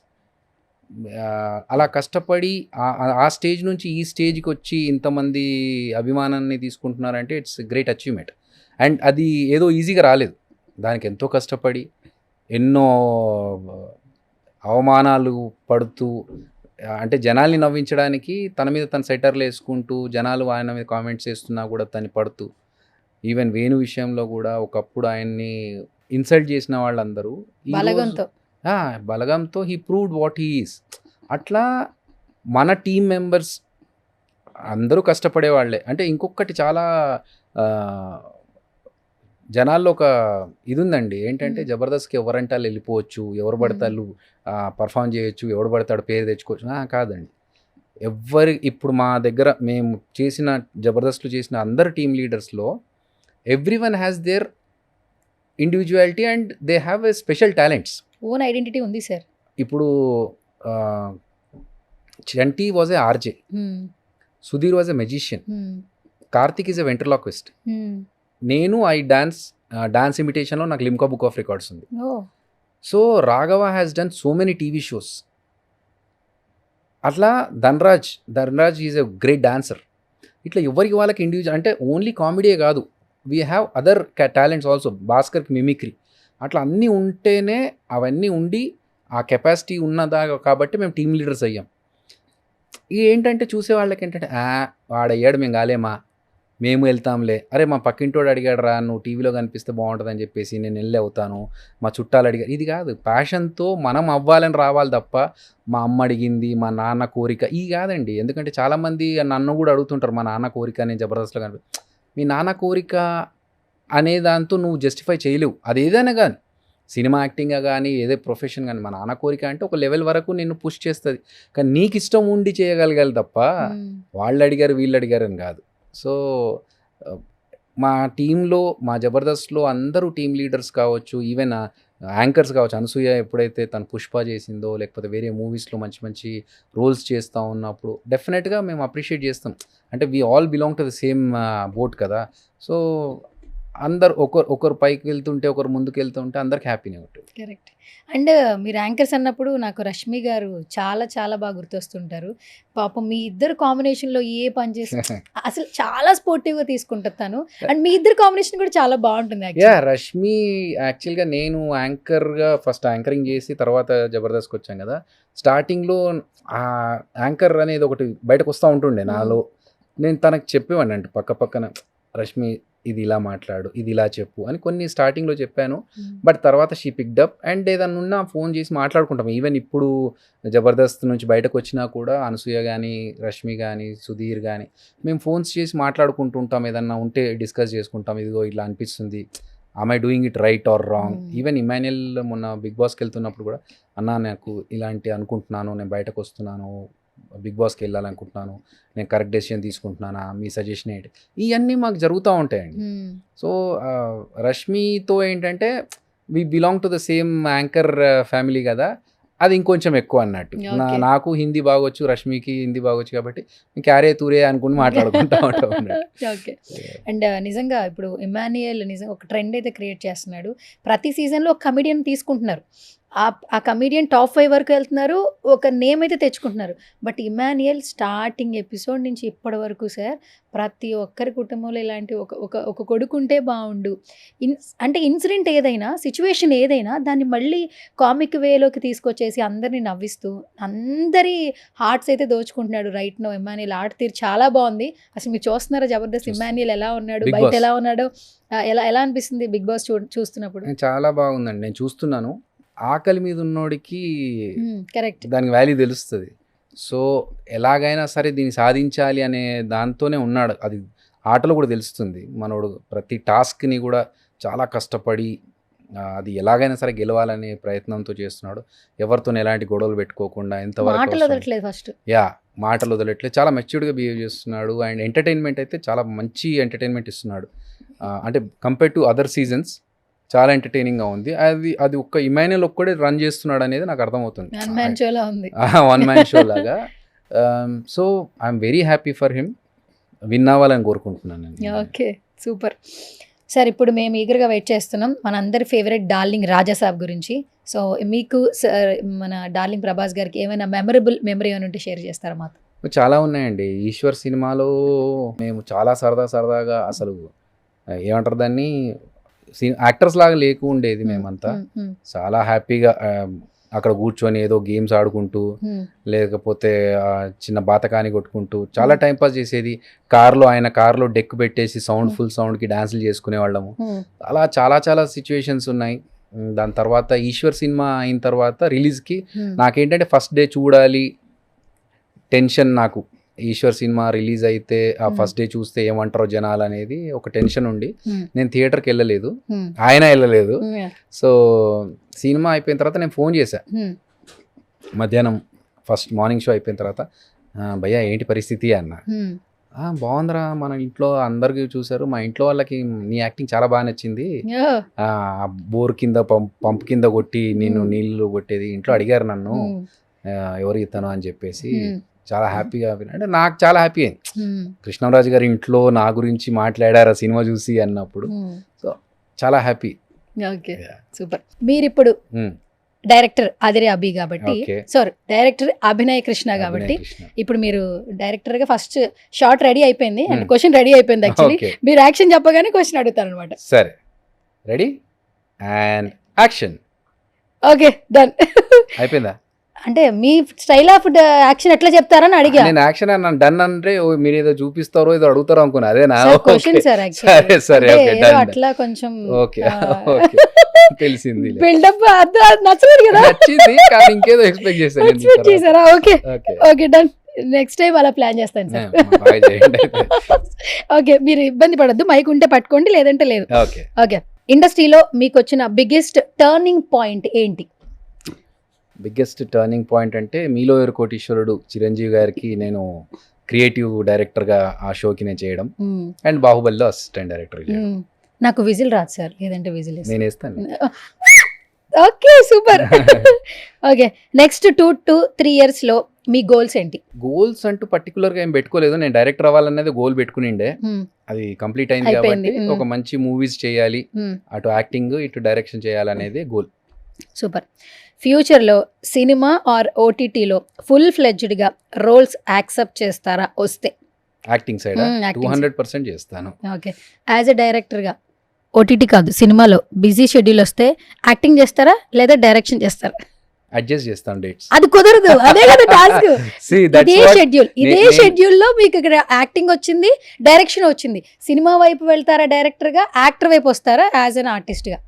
అలా కష్టపడి ఆ స్టేజ్ నుంచి ఈ స్టేజ్కి వచ్చి ఇంతమంది అభిమానాన్ని తీసుకుంటున్నారంటే ఇట్స్ గ్రేట్ అచీవ్మెంట్. అండ్ అది ఏదో ఈజీగా రాలేదు, దానికి ఎంతో కష్టపడి ఎన్నో అవమానాలు పడుతూ అంటే జనాల్ని నవ్వించడానికి తన మీద తన సెటర్లు వేసుకుంటూ జనాలు ఆయన మీద కామెంట్స్ చేస్తున్నా కూడా తను పడుతూ, ఈవెన్ వేణు విషయంలో కూడా ఒకప్పుడు ఆయన్ని ఇన్సల్ట్ చేసిన వాళ్ళందరూ ఈ రోజు- బలగంతో ఆ, బలగంతో he proved what he is. అట్లా మన టీం మెంబర్స్ అందరూ కష్టపడే వాళ్ళే. అంటే ఇంకొకటి చాలా జనాల్లో ఒక ఇది ఉందండి, ఏంటంటే జబర్దస్త్కి ఎవరంటే వాళ్ళు వెళ్ళిపోవచ్చు, ఎవరు పడితే వాళ్ళు పర్ఫామ్ చేయొచ్చు, ఎవడు పడతాడు పేరు తెచ్చుకోవచ్చు. కాదండి, ఇప్పుడు మా దగ్గర మేము చేసిన జబర్దస్త్లో చేసిన అందరు టీమ్ లీడర్స్లో everyone has their individuality and they have a special talents. Own identity ఉంది సార్. ఇప్పుడు Chanti was a RJ, Sudheer was a magician, Karthik is a ventriloquist, నేను డాన్స్ ఇమిటేషన్లో నాకు లిమ్కా బుక్ ఆఫ్ రికార్డ్స్ ఉంది. So Raghava has done so many TV shows. అట్లా Dhanraj is a great dancer. ఇట్లా ఎవరికి వాళ్ళకి ఇండివిజువల్, అంటే ఓన్లీ కామెడీయే కాదు, we have other talents also. భాస్కర్కి mimicry, అట్లా అన్నీ ఉంటేనే, అవన్నీ ఉండి ఆ కెపాసిటీ ఉన్నదా కాబట్టి మేము టీమ్ లీడర్స్ అయ్యాం. ఏంటంటే చూసే వాళ్ళకి ఏంటంటే వాడయ్యాడు మేము కాలేమా, మేము వెళ్తాంలే, అరే మా పక్కింటోడు అడిగాడు రా నువ్వు టీవీలో కనిపిస్తే బాగుంటుందని చెప్పేసి నేను వెళ్ళి అవుతాను, మా చుట్టాలు అడిగారు. ఇది కాదు, ప్యాషన్తో మనం అవ్వాలని రావాలి తప్ప మా అమ్మ అడిగింది, మా నాన్న కోరిక ఈ కాదండి. ఎందుకంటే చాలామంది నన్ను కూడా అడుగుతుంటారు, మా నాన్న కోరిక నేను జబర్దస్త్లో కనిపి, మీ నాన్న కోరిక అనే దాంతో నువ్వు జస్టిఫై చేయలేవు. అది ఏదైనా కానీ, సినిమా యాక్టింగ్గా కానీ ఏదే ప్రొఫెషన్ కానీ, మా నాన్న కోరిక అంటే ఒక లెవెల్ వరకు నిన్ను పుష్ చేస్తుంది. కానీ నీకు ఇష్టం ఉండి చేయగలగాలి తప్ప వాళ్ళు అడిగారు వీళ్ళు అడిగారు అని కాదు. సో మా టీంలో, మా జబర్దస్త్లో అందరూ టీమ్ లీడర్స్ కావచ్చు, ఈవెన్ యాంకర్స్ కావచ్చు. అనసూయ ఎప్పుడైతే తను పుష్ప చేసిందో, లేకపోతే వేరే మూవీస్లో మంచి మంచి రోల్స్ చేస్తూ ఉన్నప్పుడు డెఫినెట్గా మేము అప్రిషియేట్ చేస్తాం. అంటే we all belong to the same boat కదా. సో అందరు ఒకరు పైకి వెళ్తుంటే ఒకరు ముందుకు వెళ్తుంటే అందరికి హ్యాపీనే ఉంటుంది. కరెక్ట్. అండ్ మీరు యాంకర్స్ అన్నప్పుడు నాకు రష్మి గారు చాలా చాలా బాగా గుర్తొస్తుంటారు. పాపం మీ ఇద్దరు కాంబినేషన్లో ఏ పని చేసి అసలు చాలా స్పోర్టివ్గా తీసుకుంటాను తను. అండ్ మీ ఇద్దరు కాంబినేషన్ కూడా చాలా బాగుంటుంది. రష్మి యాక్చువల్గా నేను యాంకర్గా ఫస్ట్ యాంకరింగ్ చేసి తర్వాత జబర్దస్త్కి వచ్చాం కదా. స్టార్టింగ్లో ఆ యాంకర్ అనేది ఒకటి బయటకు వస్తూ ఉంటుండే నాలో. నేను తనకు చెప్పేవాడిని, అంటే పక్కన రష్మి ఇది ఇలా మాట్లాడు, ఇది ఇలా చెప్పు అని కొన్ని స్టార్టింగ్లో చెప్పాను. బట్ తర్వాత షీ పిక్డ్ అప్ అండ్ ఏదన్నా ఉన్నా ఫోన్ చేసి మాట్లాడుకుంటాం. ఈవెన్ ఇప్పుడు జబర్దస్త్ నుంచి బయటకు వచ్చినా కూడా అనసూయ కానీ, రష్మి కానీ, సుధీర్ కానీ మేము ఫోన్స్ చేసి మాట్లాడుకుంటుంటాం. ఏదన్నా ఉంటే డిస్కస్ చేసుకుంటాం, ఇదిగో ఇలా అనిపిస్తుంది, I doing it right are wrong. Even Emmanuel మొన్న బిగ్ బాస్కి వెళ్తున్నప్పుడు కూడా, అన్నా నాకు ఇలాంటి అనుకుంటున్నాను, నేను బయటకు వస్తున్నాను, బిగ్ బాస్కి వెళ్ళాలనుకుంటున్నాను, నేను కరెక్ట్ డెసిషన్ తీసుకుంటున్నానా, మీ సజెషన్ ఏంటి, ఇవన్నీ మాకు జరుగుతూ ఉంటాయండి. సో రష్మితో ఏంటంటే we belong to the same anchor family కదా, అది ఇంకొంచెం ఎక్కువ అన్నట్టు. నాకు హిందీ బాగొచ్చు, రష్మికి హిందీ బాగొచ్చు, కాబట్టి క్యారే తూరే అనుకుని మాట్లాడుకుంటా ఉంటాం. ఓకే. అండ్ నిజంగా ఇప్పుడు ఇమాన్యుయల్ నిజంగా ఒక ట్రెండ్ అయితే క్రియేట్ చేస్తున్నాడు. ప్రతి సీజన్లో ఒక కమెడియన్ తీసుకుంటున్నారు, ఆ కమెడియన్ టాప్ 5 వరకు వెళ్తున్నారు, ఒక నేమ్ అయితే తెచ్చుకుంటున్నారు. బట్ ఇమాన్యుయల్ స్టార్టింగ్ ఎపిసోడ్ నుంచి ఇప్పటి వరకు సార్ ప్రతి ఒక్కరి కుటుంబంలో ఇలాంటి ఒక కొడుకు ఉంటే బాగుండు, అంటే ఇన్సిడెంట్ ఏదైనా, సిచ్యువేషన్ ఏదైనా దాన్ని మళ్ళీ కామిక్ వేలోకి తీసుకొచ్చేసి అందరినీ నవ్విస్తూ అందరి హార్ట్స్ అయితే దోచుకుంటున్నాడు. రైట్ నో ఇమాన్యుయల్ ఆట తీరు చాలా బాగుంది. అసలు మీరు చూస్తున్నారా జబర్దస్త్ ఇమాన్యుయల్ ఎలా ఉన్నాడు, బయట ఎలా ఉన్నాడో, ఎలా అనిపిస్తుంది బిగ్ బాస్ చూస్తున్నప్పుడు? చాలా బాగుందండి, నేను చూస్తున్నాను. ఆకలి మీద ఉన్నోడికి కరెక్ట్, దానికి వాల్యూ తెలుస్తుంది. సో ఎలాగైనా సరే దీన్ని సాధించాలి అనే దాంతోనే ఉన్నాడు. అది ఆటలో కూడా తెలుస్తుంది. మనోడు ప్రతి టాస్క్ని కూడా చాలా కష్టపడి అది ఎలాగైనా సరే గెలవాలనే ప్రయత్నంతో చేస్తున్నాడు. ఎవరితో ఎలాంటి గొడవలు పెట్టుకోకుండా ఎంతవరకు మాటలు వదలట్లేదు, చాలా మెచ్యూర్డ్గా బిహేవ్ చేస్తున్నాడు. అండ్ ఎంటర్టైన్మెంట్ అయితే చాలా మంచి ఎంటర్టైన్మెంట్ ఇస్తున్నాడు. అంటే కంపేర్ టు అదర్ సీజన్స్ చాలా ఎంటర్టైనింగ్గా ఉంది. అది ఒక్క ఇమాన్యుయల్ ఒక్కడే రన్ చేస్తున్నాడు అనేది నాకు అర్థమవుతుంది. వన్ మ్యాన్ షో లాగా. So I'm very happy for him, win అవ్వాలని కోరుకుంటున్నాను. Okay, super sir. ఇప్పుడు మేము ఈగర్గా వెయిట్ చేస్తున్నాం మనందరి ఫేవరెట్ డార్లింగ్ రాజాసాబ్ గురించి. సో మీకు మన డార్లింగ్ ప్రభాస్ గారికి ఏమైనా మెమరబుల్ మెమరీ అని ఉంటే షేర్ చేస్తారా మాతో? చాలా ఉన్నాయండి. ఈశ్వర్ సినిమాలో మేము చాలా సరదాగా, అసలు ఏమంటారు దాన్ని, యాక్టర్స్ లాగా లేకుండేది. మేమంతా చాలా హ్యాపీగా అక్కడ కూర్చొని ఏదో గేమ్స్ ఆడుకుంటూ లేకపోతే చిన్న బాతకాని కొట్టుకుంటూ చాలా టైం పాస్ చేసేది. ఆయన కార్లో డెక్ పెట్టేసి ఫుల్ సౌండ్కి డాన్సులు చేసుకునే వాళ్ళము. అలా చాలా చాలా సిచ్యువేషన్స్ ఉన్నాయి. దాని తర్వాత ఈశ్వర్ సినిమా అయిన తర్వాత రిలీజ్కి నాకేంటంటే ఫస్ట్ డే చూడాలి టెన్షన్. నాకు ఈశ్వర్ సినిమా రిలీజ్ అయితే ఆ ఫస్ట్ డే చూస్తే ఏమంటారో జనాలు అనేది ఒక టెన్షన్ ఉండి నేను థియేటర్కి వెళ్ళలేదు, ఆయన వెళ్ళలేదు. సో సినిమా అయిపోయిన తర్వాత నేను ఫోన్ చేశా మధ్యాహ్నం, ఫస్ట్ మార్నింగ్ షో అయిపోయిన తర్వాత, భయ్యా ఏంటి పరిస్థితి అన్న. బాగుందిరా, మన ఇంట్లో అందరికి చూసారు, మా ఇంట్లో వాళ్ళకి నీ యాక్టింగ్ చాలా బాగా నచ్చింది, బోర్ కింద పంప్ కింద కొట్టి నేను నీళ్ళు కొట్టేది ఇంట్లో అడిగారు నన్ను ఎవరికి ఇస్తాను అని చెప్పేసి చాలా హ్యాపీగా. అంటే నాకు చాలా హ్యాపీ అయింది కృష్ణరాజు గారి ఇంట్లో నా గురించి మాట్లాడారు ఆ సినిమా చూసి అన్నప్పుడు. సో చాలా హ్యాపీ. Okay, super. మీరు ఇప్పుడు డైరెక్టర్ ఆదిరే అభి కాబట్టి, సారీ డైరెక్టర్ అభినయ్ కృష్ణ కాబట్టి, ఇప్పుడు మీరు డైరెక్టర్ గా ఫస్ట్ షార్ట్ రెడీ అయిపోయింది అండ్ క్వశ్చన్ రెడీ అయిపోయింది. యాక్చువల్లీ మీరు యాక్షన్ చెప్పగానే క్వశ్చన్ అడుగుతారు అనమాట. సరే, ready and action. Okay, done. అయిపోయిందా? అంటే మీ స్టైల్ ఆఫ్ యాక్షన్ ఎట్లా చెప్తారని అడిగా. నేను యాక్షన్ అన్నాను, డన్ అంటే మీరు ఏదో చూపిస్తారో ఏదో అడుగుతారో అనుకున్నా. అదేనా? Question sir. సరే సరే, అట్లా కొంచెం ఓకే తెలిసింది. బిల్డప్ నచ్చలేదు కదా? నచ్చింది కానీ ఇంకేదో ఎక్స్పెక్ట్ చేశారా? Okay okay, done. Next time అలా ప్లాన్ చేస్తాను సార్. ఓకే, మీరు ఇబ్బంది పడద్దు, మైక్ ఉంటే పట్టుకోండి లేదంటే లేదు. ఓకే, ఇండస్ట్రీలో మీకు వచ్చిన బిగ్గెస్ట్ టర్నింగ్ పాయింట్ ఏంటి? బిగ్గెస్ట్ టర్నింగ్ పాయింట్ అంటే మీలో ఎవరు కోటీశ్వరుడు చిరంజీవి గారికి నేను క్రియేటివ్ డైరెక్టర్గా ఆ షోకి నేను చేయడం, అండ్ బాహుబలిలో అసిస్టెంట్ డైరెక్టర్ చేయడం. నాకు విజిల్ రాదు సార్, లేదంటే విజిల్ నేను వేస్తాను. Okay, super. Okay, next 2 to 3 years లో మీ గోల్స్ ఏంటి? గోల్స్ అంటూ పర్టికులర్గా ఏం పెట్టుకోలేదు. నేను డైరెక్టర్ అవ్వాలనేది గోల్ పెట్టుకునిండే, అది కంప్లీట్ అయింది కాబట్టి ఒక మంచి మూవీస్ చేయాలి, అటు యాక్టింగ్ ఇటు డైరెక్షన్ చేయాలనేది గోల్. సూపర్. ఫ్యూచర్లో సినిమా ఆర్ ఓటీటీలో ఫుల్ ఫ్లెడ్జ్డ్గా రోల్స్ యాక్సెప్ట్ చేస్తారా? వస్తే యాక్టింగ్ సైడ్ 200% చేస్తాను. ఓకే, యాజ్ ఎ డైరెక్టర్గా ఓటీటీ కాదు సినిమాలో బిజీ షెడ్యూల్ వస్తే యాక్టింగ్ చేస్తారా లేదా డైరెక్షన్ చేస్తారా? అడ్జస్ట్ చేస్తాను డేట్స్. అది కుదరదు, అదే కదా టాస్క్. ఇదే షెడ్యూల్ లో మీకు ఇక్కడ యాక్టింగ్ వచ్చింది, డైరెక్షన్ వచ్చింది. సినిమా వైపు వెళ్తారా డైరెక్టర్గా, యాక్టర్ వైపు వస్తారా యాజ్ అన్ ఆర్టిస్ట్గా?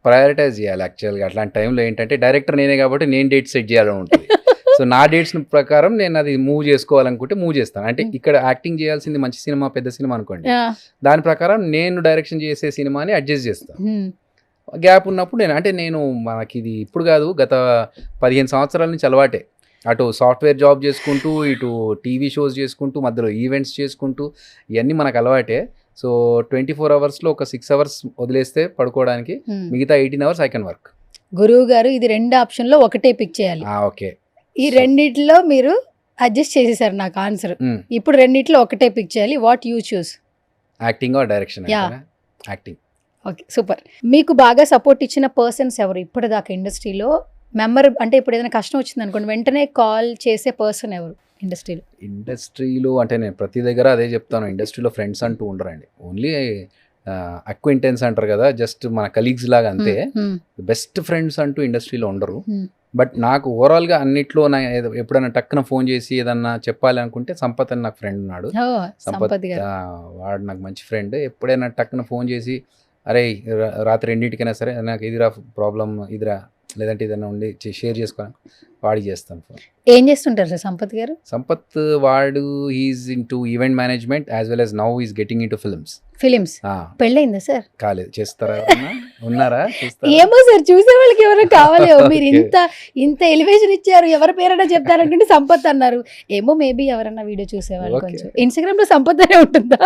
ప్రయారిటైజ్ చేయాలి యాక్చువల్గా. అట్లాంటి టైంలో ఏంటంటే డైరెక్టర్ నేనే కాబట్టి నేను డేట్ సెట్ చేయాలని ఉంటుంది. సో నా డేట్స్ ప్రకారం నేను అది మూవ్ చేసుకోవాలనుకుంటే మూవ్ చేస్తాను. అంటే ఇక్కడ యాక్టింగ్ చేయాల్సింది మంచి సినిమా, పెద్ద సినిమా అనుకోండి, దాని ప్రకారం నేను డైరెక్షన్ చేసే సినిమాని అడ్జస్ట్ చేస్తాను. గ్యాప్ ఉన్నప్పుడు నేను మనకి ఇది ఇప్పుడు కాదు, గత 15 సంవత్సరాల నుంచి అలవాటే. అటు సాఫ్ట్వేర్ జాబ్ చేసుకుంటూ, ఇటు టీవీ షోస్ చేసుకుంటూ, మధ్యలో ఈవెంట్స్ చేసుకుంటూ, ఇవన్నీ మనకు అలవాటే. సో 24 అవర్స్లో ఒక 6 అవర్స్ వదిలేస్తే పడుకోవడానికి, మిగతా 18 అవర్స్ ఐ కెన్ వర్క్. గురువు గారు ఇది 2 ఆప్షన్లో ఒకటే పిక్ చేయాలి. ఓకే, ఈ రెండిట్లో మీరు అడ్జస్ట్ చేసేసారు నాకు ఆన్సర్. ఇప్పుడు రెండిట్లో ఒకటే పిక్ చేయాలి. What you choose? Acting are direction? Acting. Okay, super. మీకు బాగా సపోర్ట్ ఇచ్చిన పర్సన్స్ ఎవరు ఇప్పటిదాకా ఇండస్ట్రీలో? అంటే ఇప్పుడు ఏదైనా కష్టం వచ్చింది అనుకోండి, వెంటనే కాల్ చేసే పర్సన్ ఎవరు ఇండస్ట్రీలో? అంటే నేను ప్రతి దగ్గర అదే చెప్తాను, ఇండస్ట్రీలో ఫ్రెండ్స్ అంటూ ఉండరండి, ఓన్లీ అక్వింటెన్స్ అంటారు కదా, జస్ట్ మన కలీగ్స్ లాగా అంతే. బెస్ట్ ఫ్రెండ్స్ అంటూ ఇండస్ట్రీలో ఉండరు. బట్ నాకు ఓవరాల్గా అన్నిట్లో ఎప్పుడైనా టక్కున ఫోన్ చేసి ఏదన్నా చెప్పాలి అనుకుంటే సంపత్ అని నాకు ఫ్రెండ్ ఉన్నాడు. సంపత్ వాడు నాకు మంచి ఫ్రెండ్. ఎప్పుడైనా టక్కున ఫోన్ చేసి అరే రాత్రి 2:00కైనా సరే నాకు ఇదిరా ప్రాబ్లం, ఇదిరా లేదంటే ఏదైనా ఉండి షేర్ చేసుకోవాలి, వాడికి చేస్తాను ఫోన్. ఏం చేస్తుంటారు సార్ సంపత్ గారు? సంపత్ వాడు is into event management as well as now is getting into films. పెళ్ళైందా సార్? కాలేదు. చేస్తారా? ఉన్నారా? ఏమో సార్, చూసే వాళ్ళకి ఎవరైనా కావాలి. మీరు ఇంత ఎలివేషన్ ఇచ్చారు, ఎవరి పేరైనా చెప్తారనుకుంటే సంపత్ అన్నారు. ఏమో మేబీ ఎవరైనా వీడియో చూసేవాళ్ళు. కొంచెం ఇన్స్టాగ్రామ్ లో సంపత్ అనే ఉంటుందా?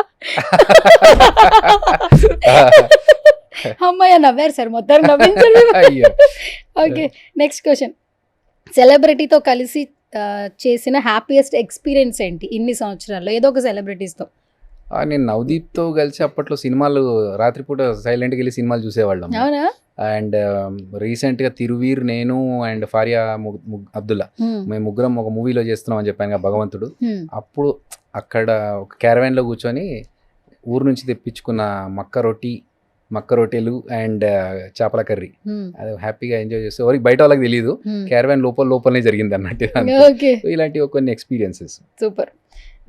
అమ్మాయి నవ్వారు సార్, మొత్తం నవ్వించండి. Okay, next question. సెలబ్రిటీతో కలిసి చేసిన హ్యాపీయెస్ట్ ఎక్స్పీరియన్స్ ఏంటి ఇన్ని సంవత్సరాల్లో? ఏదో ఒక సెలబ్రిటీస్తో. నేను నవదీప్తో కలిసి అప్పట్లో సినిమాలు రాత్రిపూట సైలెంట్గా వెళ్ళి సినిమాలు చూసేవాళ్ళం. అవునా? అండ్ రీసెంట్గా తిరువీర్, నేను అండ్ ఫారియా అబ్దుల్లా, మేము ముగ్గురం ఒక మూవీలో చేస్తున్నాం అని చెప్పాను కదా, భగవంతుడు. అప్పుడు అక్కడ ఒక క్యారవాన్లో కూర్చొని ఊరు నుంచి తెప్పించుకున్న మక్క రొట్టి మక్క రొట్టెలు అండ్ చేపల కర్రీ అది హ్యాపీగా ఎంజాయ్ చేస్తే ఎవరికి బయట వాళ్ళకి తెలియదు, క్యారవాన్ లోపలనే జరిగింది అన్నట్టు. ఓకే, So, ఇలాంటి కొన్ని ఎక్స్పీరియన్సెస్. సూపర్.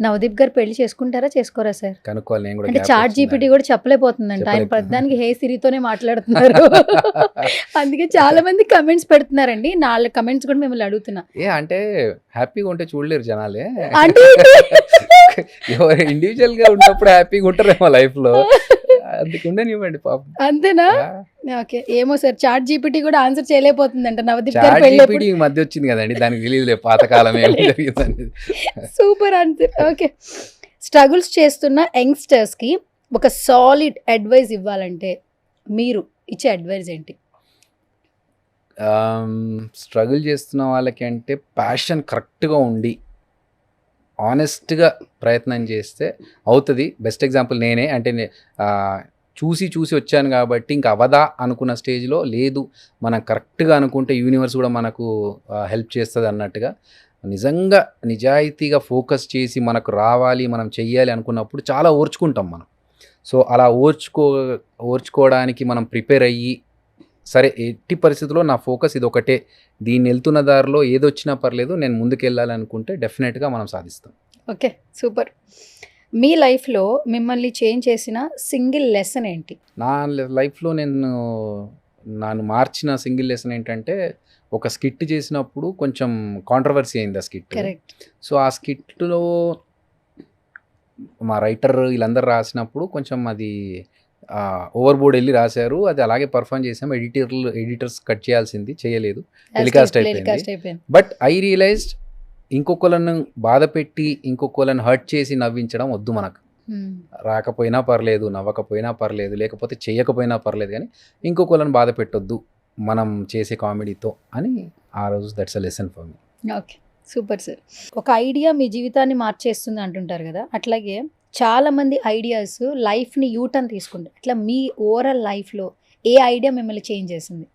నవదీప్ గారు పెళ్లి చేసుకుంటారా చేసుకోరా సార్? కనుక్కోవాలి నేను కూడా. అంటే gap చాట్ వచ్చింది. జీపీటీ కూడా చెప్పలేకపోతుందంట, ఆయన ప్రధానికి హే సిరితోనే మాట్లాడుతున్నారు. అందుకే చాలా మంది కమెంట్స్ పెడుతున్నారండి, నాలుగు కమెంట్స్ కూడా మిమ్మల్ని అడుగుతున్నా. అంటే హ్యాపీగా ఉంటే చూడలేరు జనాలే. అంటే ఎవరు ఇండివిజువల్ గా ఉన్నప్పుడు హ్యాపీగా ఉంటారేమో లైఫ్ లో, అందుకు ఉండనివ్వండి పాపం. అంతేనా? ఓకే, ఏమో సార్, చాట్ జీపీటీ కూడా ఆన్సర్ చేయలేకపోతుందంట నవదీప్ గారు పెళ్లి చాట్ ఈ మధ్య వచ్చింది కదండి, దానికి తెలియదులే పాతకాలం ఏం జరిగింది. Super answer. ఓకే, స్ట్రగుల్స్ చేస్తున్న యంగ్స్టర్స్ కి ఒక సాలిడ్ అడ్వైస్ ఇవ్వాలంటే మీరు ఇచ్చే అడ్వైస్ ఏంటి? స్ట్రగుల్ చేస్తున్న వాళ్ళకి అంటే ప్యాషన్ కరెక్ట్గా ఉండి ఆనెస్ట్గా ప్రయత్నం చేస్తే అవుతుంది. బెస్ట్ ఎగ్జాంపుల్ నేనే. అంటే చూసి వచ్చాను కాబట్టి ఇంకా అవదా అనుకున్న స్టేజ్లో లేదు, మనం కరెక్ట్గా అనుకుంటే యూనివర్స్ కూడా మనకు హెల్ప్ చేస్తుంది అన్నట్టుగా నిజంగా నిజాయితీగా ఫోకస్ చేసి మనకు రావాలి, మనం చెయ్యాలి అనుకున్నప్పుడు చాలా ఓర్చుకుంటాం మనం. సో అలా ఓర్చుకోవడానికి మనం ప్రిపేర్ అయ్యి, సరే ఎట్టి పరిస్థితుల్లో నా ఫోకస్ ఇది ఒకటే, దీన్ని వెళ్తున్న దారిలో ఏదొచ్చినా పర్లేదు, నేను ముందుకు వెళ్ళాలి అనుకుంటే డెఫినెట్గా మనం సాధిస్తాం. Okay, super. మీ లైఫ్లో మిమ్మల్ని చేంజ్ చేసిన సింగిల్ లెసన్ ఏంటి? నా లైఫ్లో నన్ను మార్చిన సింగిల్ లెసన్ ఏంటంటే, ఒక స్కిట్ చేసినప్పుడు కొంచెం కాంట్రవర్సీ అయింది ఆ స్కిట్. కరెక్ట్. సో ఆ స్కిట్లో మా రైటర్ వీళ్ళందరూ రాసినప్పుడు కొంచెం అది ఓవర్ బోర్డ్ వెళ్ళి రాశారు, అది అలాగే పర్ఫామ్ చేసాం. ఎడిటర్స్ కట్ చేయాల్సింది చేయలేదు, టెలికాస్ట్ అయిపోయింది. బట్ ఐ రియలైజ్డ్ ఇంకొకళ్ళను బాధ పెట్టి ఇంకొకళ్ళని హర్ట్ చేసి నవ్వించడం వద్దు మనకు. రాకపోయినా పర్లేదు, నవ్వకపోయినా పర్లేదు, లేకపోతే చేయకపోయినా పర్లేదు, కానీ ఇంకొకళ్ళని బాధ పెట్టొద్దు మనం చేసే కామెడీతో అని ఆ రోజు that's a lesson for me. Okay, super sir. ఒక ఐడియా మీ జీవితాన్ని మార్చేస్తుంది అంటుంటారు కదా, అట్లాగే చాలా మంది ఐడియాస్ లైఫ్ని యూటర్న్ తీసుకుంటారు. అట్లా మీ ఓవరాల్ లైఫ్లో ఏ ఐడియా మిమ్మల్ని చేంజ్ చేసింది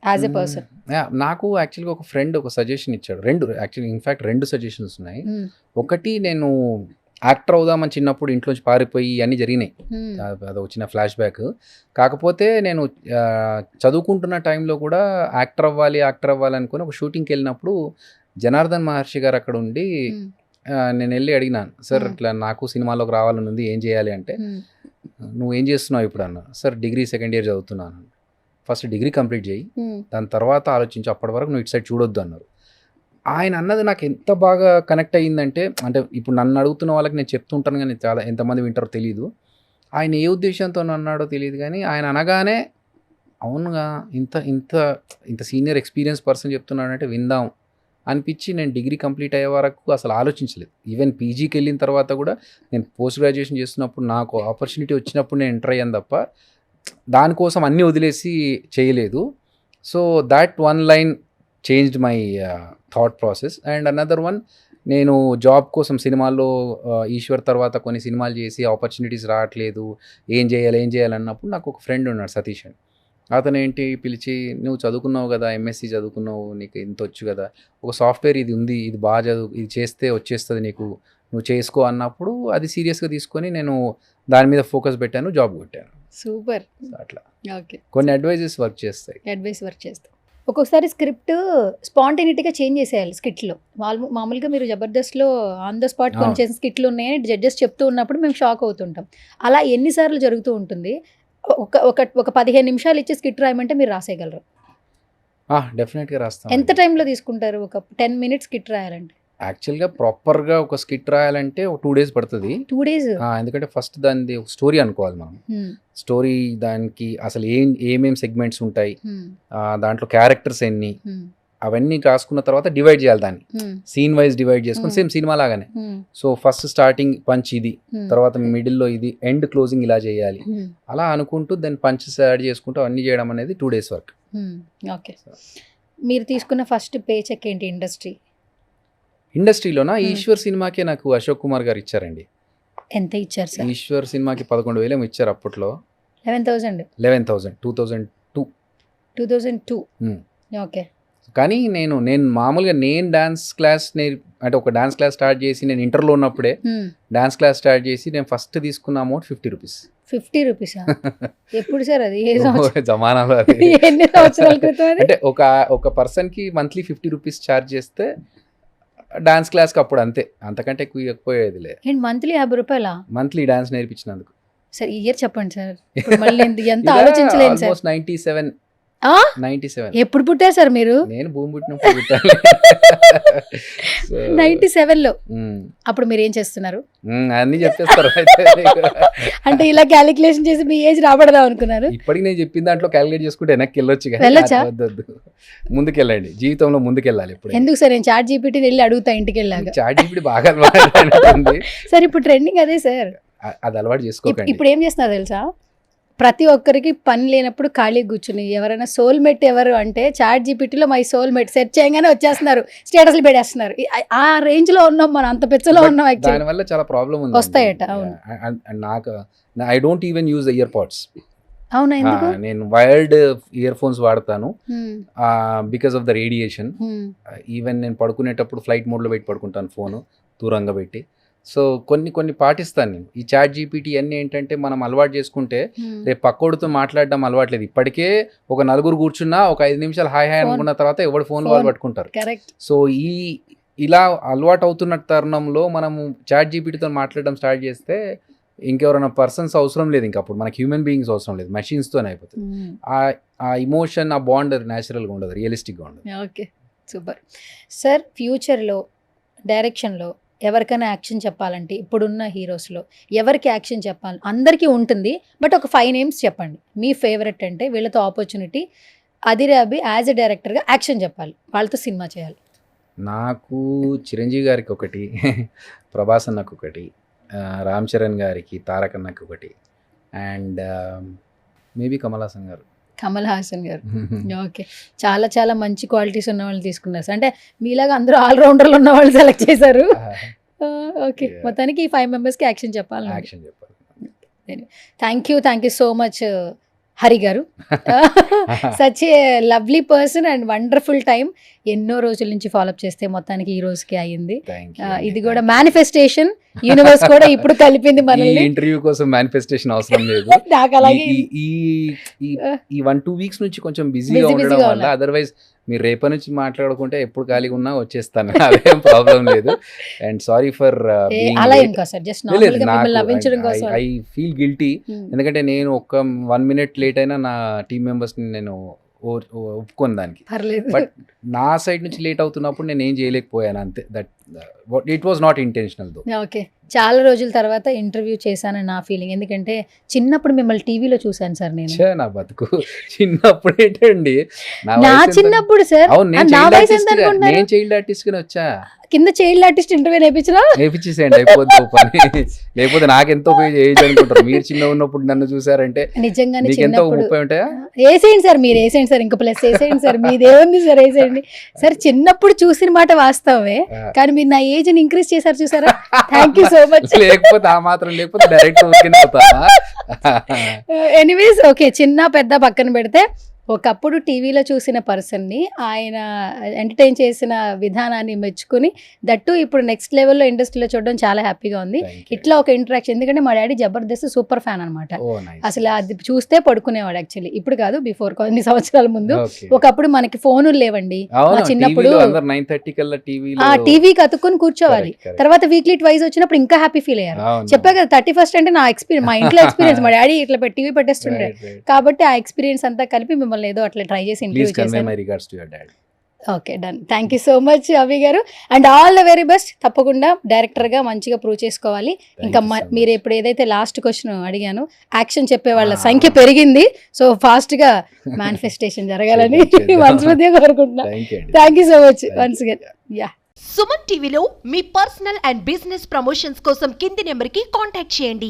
యాజ్ ఎ పర్సన్? నాకు యాక్చువల్గా ఒక ఫ్రెండ్ ఒక సజెషన్ ఇచ్చాడు. రెండు సజెషన్స్ ఉన్నాయి. ఒకటి, నేను యాక్టర్ అవుదామని చిన్నప్పుడు ఇంట్లోంచి పారిపోయి అన్నీ జరిగినాయి, అది వచ్చిన ఫ్లాష్ బ్యాక్. కాకపోతే నేను చదువుకుంటున్న టైంలో కూడా యాక్టర్ అవ్వాలి అనుకుని ఒక షూటింగ్కి వెళ్ళినప్పుడు జనార్దన్ మహర్షి గారు అక్కడ ఉండి, నేను వెళ్ళి అడిగినాను, సార్ ఇట్లా నాకు సినిమాలోకి రావాలని ఉంది, ఏం చేయాలి అంటే, నువ్వు ఏం చేస్తున్నావు ఇప్పుడు అన్న. సార్ డిగ్రీ సెకండ్ ఇయర్ చదువుతున్నాను, ఫస్ట్ డిగ్రీ కంప్లీట్ చేయి, దాని తర్వాత ఆలోచించు, అప్పటి వరకు నువ్వు ఇటు సైడ్ చూడొద్దు అన్నారు. ఆయన అన్నది నాకు ఎంత బాగా కనెక్ట్ అయ్యిందంటే, అంటే ఇప్పుడు నన్ను అడుగుతున్న వాళ్ళకి నేను చెప్తుంటాను కానీ చాలా ఎంతమంది వింటారో తెలియదు. ఆయన ఏ ఉద్దేశంతో అన్నాడో తెలియదు, కానీ ఆయన అనగానే అవునుగా ఇంత ఇంత ఇంత సీనియర్ ఎక్స్పీరియన్స్ పర్సన్ చెప్తున్నాడంటే విందాం అనిపించి, నేను డిగ్రీ కంప్లీట్ అయ్యే వరకు అసలు ఆలోచించలేదు. ఈవెన్ పీజీకి వెళ్ళిన తర్వాత కూడా నేను పోస్ట్ గ్రాడ్యుయేషన్ చేస్తున్నప్పుడు నాకు ఆపర్చునిటీ వచ్చినప్పుడు నేను ఎంటర్ అయ్యాను తప్ప దానికోసం అన్నీ వదిలేసి చేయలేదు. So that one line changed my thought process. And another one, నేను జాబ్ కోసం సినిమాల్లో ఈశ్వర్ తర్వాత కొన్ని సినిమాలు చేసి ఆపర్చునిటీస్ రావట్లేదు, ఏం చేయాలి అన్నప్పుడు నాకు ఒక ఫ్రెండ్ ఉన్నాడు సతీష్ అని. అతను ఏంటి పిలిచి, నువ్వు చదువుకున్నావు కదా, ఎంఎస్సి చదువుకున్నావు, నీకు ఇంత వచ్చు కదా, ఒక సాఫ్ట్వేర్ ఇది ఉంది, ఇది బాగా చదువు, ఇది చేస్తే వచ్చేస్తుంది నీకు, నువ్వు చేసుకో అన్నప్పుడు అది సీరియస్గా తీసుకొని నేను దాని మీద ఫోకస్ పెట్టాను, జాబ్ కొట్టాను. సూపర్. అట్లా ఓకే, కొన్ని అడ్వైజెస్ వర్క్ చేస్తాయి. ఒక్కొక్కసారి స్క్రిప్ట్ స్పాంటేనిటీగా చేంజ్ చేసేయాలి స్కిట్లో. మామూలుగా మీరు జబర్దస్త్లో ఆన్ ద స్పాట్ కొన్ని చేసిన స్కిట్లు ఉన్నాయని జడ్జెస్ చెప్తూ ఉన్నప్పుడు మేము షాక్ అవుతుంటాం. అలా ఎన్నిసార్లు జరుగుతూ ఉంటుంది? ఒక 15 నిమిషాలు ఇచ్చి స్కిట్ రాయమంటే మీరు రాసేయగలరు? డెఫినెట్గా రాస్తాను. ఎంత టైంలో తీసుకుంటారు ఒక 10 minutes స్కిట్ రాయాలంటే? యాక్చువల్గా ప్రాపర్గా ఒక స్కిట్ రాయాలంటే ఒక 2 days పడుతుంది. 2 days? ఎందుకంటే ఫస్ట్ దాన్ని ఒక స్టోరీ అనుకోవాలి మనం. స్టోరీ, దానికి అసలు ఏమేం సెగ్మెంట్స్ ఉంటాయి, దాంట్లో క్యారెక్టర్స్ ఎన్ని, అవన్నీ రాసుకున్న తర్వాత డివైడ్ చేయాలి, దాన్ని సీన్ వైజ్ డివైడ్ చేసుకుని, సేమ్ సినిమా లాగానే. సో ఫస్ట్ స్టార్టింగ్ పంచ్ ఇది, తర్వాత మిడిల్లో ఇది, ఎండ్ క్లోజింగ్ ఇలా చేయాలి, అలా అనుకుంటూ దాన్ని పంచెస్ యాడ్ చేసుకుంటూ అన్ని చేయడం అనేది 2 days వర్క్. ఓకే, మీరు తీసుకున్న ఫస్ట్ పే చెక్ ఏంటి ఇండస్ట్రీలోనా? ఈశ్వర్ సినిమాకే నాకు అశోక్ కుమార్ గారు ఇచ్చారండి. ఎంత ఇచ్చారు సార్? ఈశ్వర్ సినిమాకి 11,000 ఇచ్చారు అప్పట్లో. 11,000? 11,000 2002. ఓకే. కానీ నేను మామూలుగా నేను డాన్స్ క్లాస్ అంటే ఒక డాన్స్ క్లాస్ స్టార్ట్ చేసి నేను ఇంటర్లో ఉన్నప్పుడే డాన్స్ క్లాస్ స్టార్ట్ చేసి నేను ఫస్ట్ తీసుకున్న అమౌంట్ 50 రూపీస్. 50 రూపీసా? ఎప్పుడు సార్ అది? జమానాలో ఎన్ని సంవత్సరాల క్రితం అది? అంటే ఒక పర్సన్కి మంత్లీ 50 రూపీస్ ఛార్జ్ చేస్తే డాన్స్ క్లాస్కి అప్పుడు అంతే, అంతకంటే ఎక్కువపోయేది లేదు. ఏంటి మంత్లీ 50 రూపాయలా? మంత్లీ డాన్స్ నేర్పించినందుకు. సార్ ఇయర్ చెప్పండి సార్, ఇప్పుడు మళ్ళీ ఎంత ఆలోచించలేను సార్. 97. 97. ఎప్పుడు పుట్టారు సార్ మీరు? నేను భూమి పుట్టినప్పుడు పుట్టాను. 97లో. అప్పుడు మీరు ఏం చేస్తున్నారు? అన్ని చెప్పేస్తారు. అంటే ఇలా క్యాలిక్యులేషన్ చేసి మీ ఏజ్ రాబడదాం అనుకున్నారు? ఇప్పటికి నేను చెప్పిన దాంట్లో క్యాలిక్యులేట్ చేసుకుంటే వెనక్కి వెళ్ళొచ్చు. వెళ్ళొచ్చా? ముందుకెళ్ళండి, జీవితంలో ముందుకెళ్ళాలి. ఇప్పుడు ఎందుకు సార్, నేను చాట్ జీపీటీని వెళ్ళి అడుగుతా ఇంటికి వెళ్ళాక. చాట్ జీపీటీ బాగా అలవాటు. సార్ ఇప్పుడు ట్రెండింగ్ అదే సార్, అది అలవాటు చేసుకోకండి. ఇప్పుడు ఏం చేస్తున్నారు తెలుసా, ప్రతి ఒక్కరికి పని లేనప్పుడు ఖాళీ కూర్చుని ఎవరైనా సోల్మేట్ ఎవరు అంటే చాట్ జీపీటీలో మై సోల్మేట్ సెర్చ్ చేయగానే వచ్చేస్తున్నారు, స్టేటస్లు పెట్టేస్తున్నారు. ఆ రేంజ్ లో ఉన్నాం మనం, అంత పిచ్చలో ఉన్నాం. దానివల్ల చాలా ప్రాబ్లం ఉంది. వస్తాయట. అవును. నాకు I don't even use year pads. అవునా? ఎందుకు? నేను వైర్డ్ ఇయర్ ఫోన్స్ వాడతాను because of the radiation. Even నేను పడుకునేటప్పుడు ఫ్లైట్ మోడ్లో పెట్టి పడుకుంటాను, ఫోను దూరంగా పెట్టి. సో కొన్ని పాటిస్తాను నేను. ఈ చాట్ జీపీటీ అన్నీ ఏంటంటే మనం అలవాటు చేసుకుంటే రేపు పక్కోడితో మాట్లాడడం అలవాట్లేదు. ఇప్పటికే ఒక నలుగురు కూర్చున్నా ఒక 5 నిమిషాలు హాయ్ అనుకున్న తర్వాత ఎవడు ఫోన్ వాళ్ళు పట్టుకుంటారు. సో ఇలా అలవాటు అవుతున్న తరుణంలో మనము చాట్ జీపీటీతో మాట్లాడడం స్టార్ట్ చేస్తే ఇంకెవరైనా పర్సన్స్ అవసరం లేదు. ఇంకా అప్పుడు మనకి హ్యూమన్ బీయింగ్స్ అవసరం లేదు, మెషిన్స్తోనే అయిపోతుంది. ఆ ఇమోషన్, ఆ బాండ్ న్యాచురల్గా ఉండదు, రియలిస్టిక్గా ఉండదు. Okay, super sir. ఫ్యూచర్లో డైరెక్షన్లో ఎవరికైనా యాక్షన్ చెప్పాలంటే ఇప్పుడున్న హీరోస్లో ఎవరికి యాక్షన్ చెప్పాలి? అందరికీ ఉంటుంది, బట్ ఒక 5 నేమ్స్ చెప్పండి మీ ఫేవరెట్. అంటే వీళ్ళతో ఆపర్చునిటీ అదిరాబి యాజ్ ఎ డైరెక్టర్గా యాక్షన్ చెప్పాలి, వాళ్ళతో సినిమా చేయాలి. నాకు చిరంజీవి గారికి ఒకటి, ప్రభాస్ అన్నకు ఒకటి, రామ్ చరణ్ గారికి, తారక్ అన్నకి ఒకటి, అండ్ మేబీ కమల్ హాసన్ గారు. కమల్ హాసన్ గారు. ఓకే, చాలా చాలా మంచి క్వాలిటీస్ ఉన్న వాళ్ళు తీసుకున్నారు సార్. అంటే మీలాగా అందరూ ఆల్రౌండర్లు ఉన్న వాళ్ళు సెలెక్ట్ చేశారు. ఓకే, మొత్తానికి ఈ 5 మెంబర్స్కి యాక్షన్ చెప్పాలి. Thank you so much Hari garu. Such a lovely person and wonderful time. ఎన్నో రోజుల నుంచి ఫాలోఅప్ చేస్తే మొత్తానికి ఈ రోజుకి అయ్యింది. ఇది కూడా మేనిఫెస్టేషన్, యూనివర్స్ కూడా ఇప్పుడు కలిపింది మనల్ని. ఇంటర్వ్యూ కోసం మేనిఫెస్టేషన్ అవసరం లేదు. నాకు అలాగే ఈ 1-2 వీక్స్ నుంచి కొంచెం బిజీగా ఉండడం వల్ల, అదర్వైజ్ మీరు రేపటి నుంచి మాట్లాడుకుంటే ఎప్పుడు ఖాళీగా ఉన్నా వచ్చేస్తాను, అదేం ప్రాబ్లం లేదు. అండ్ సారీ ఫర్ అలా ఏం కాదు సార్, జస్ట్ నార్మల్గా మిమ్మల్ని నవ్వించడం కోసం. ఐ ఫీల్ గిల్టీ, ఎందుకంటే నేను ఒక 1 మినిట్ లేట్ అయినా నా టీమ్ మెంబర్స్ ని నేను ఒప్పుకోను దానికి. బట్ నా సైడ్ నుంచి లేట్ అవుతున్నప్పుడు నేను ఏం చేయలేకపోయాను, అంతే. That it was not intentional though. Okay, చాలా రోజుల తర్వాత ఇంటర్వ్యూ చేశానని నా ఫీలింగ్. ఎందుకంటే చిన్నప్పుడు మిమ్మల్ని టీవీలో చూసాను సార్ నేను. నా బతుకు చిన్నప్పుడు ఏంటండి, నా చిన్నప్పుడు సార్. నేను చైల్డ్ ఆర్టిస్ట్ గా వచ్చా. కింద చైల్డ్ ఆర్టిస్ట్ ఇంటర్వ్యూ నేర్పించేసేయండి, అయిపోద్ది పని. లేకపోతే నాకెంతో ఏజ్ అనుకుంటారు. మీరు చిన్న ఉన్నప్పుడు నన్ను చూసారంటే నిజంగానే ఎంతో 30 ఉంటాయా? వేసేయండి సార్, మీరు వేసేయండి సార్, ఇంకా ప్లస్ వేసేయండి సార్, మీదేముంది సార్, వేసేయండి సార్. చిన్నప్పుడు చూసిన మాట వాస్తవమే, కానీ మీరు నా ఏజ్ ని ఇంక్రీజ్ చేశారు చూసారా. Thank you so much. లేకపోతే ఆ మాత్రం లేకపోతే డైరెక్ట్ ఊరికే అవుతారా? ఎనీవేస్, ఓకే, చిన్న పెద్ద పక్కన పెడితే ఒకప్పుడు టీవీలో చూసిన పర్సన్ని ఆయన ఎంటర్టైన్ చేసిన విధానాన్ని మెచ్చుకుని దట్టు ఇప్పుడు నెక్స్ట్ లెవెల్లో ఇండస్ట్రీలో చూడడం చాలా హ్యాపీగా ఉంది. ఇట్లా ఒక ఇంటరాక్షన్, ఎందుకంటే మా డాడీ జబర్దస్త్ సూపర్ ఫ్యాన్ అనమాట. అసలు అది చూస్తే పడుకునేవాడు యాక్చువల్లీ. ఇప్పుడు కాదు, బిఫోర్ కొన్ని సంవత్సరాల ముందు. ఒకప్పుడు మనకి ఫోనులు లేవండి చిన్నప్పుడు, టీవీకి అతుక్కుని కూర్చోవాలి. తర్వాత వీక్లీ ట్వైస్ వచ్చినప్పుడు ఇంకా హ్యాపీ ఫీల్ అయ్యారు. చెప్పా కదా, 31st అంటే నా ఎక్స్పీరియన్స్, మా ఇంట్లో ఎక్స్పీరియన్స్. మా డాడీ ఇట్లా టీవీ పెట్టేస్తుండే, కాబట్టి ఆ ఎక్స్పీరియన్స్ అంతా కలిపి ఏదో అట్లా ట్రై చేసి ఇంటర్వ్యూ చేశాను. Okay, done. Thank you so much Abhi garu, and all the very best. తప్పకుండా డైరెక్టర్ గా మంచిగా ప్రూవ్ చేసుకోవాలి. ఇంకా మీరు ఇప్పుడు ఏదైతే లాస్ట్ క్వశ్చన్ అడిగాను, యాక్షన్ చెప్పే వాళ్ళ సంఖ్య పెరిగింది, సో ఫాస్ట్ గా మేనిఫెస్టేషన్ జరగాలని మనస్ఫూర్తిగా కోరుకుంటున్నా. Thank you so much once again. Yeah, Suman టీవీలో మీ పర్సనల్ అండ్ బిజినెస్ ప్రమోషన్స్ కోసం కింది నెంబర్కి కాంటాక్ట్ చేయండి.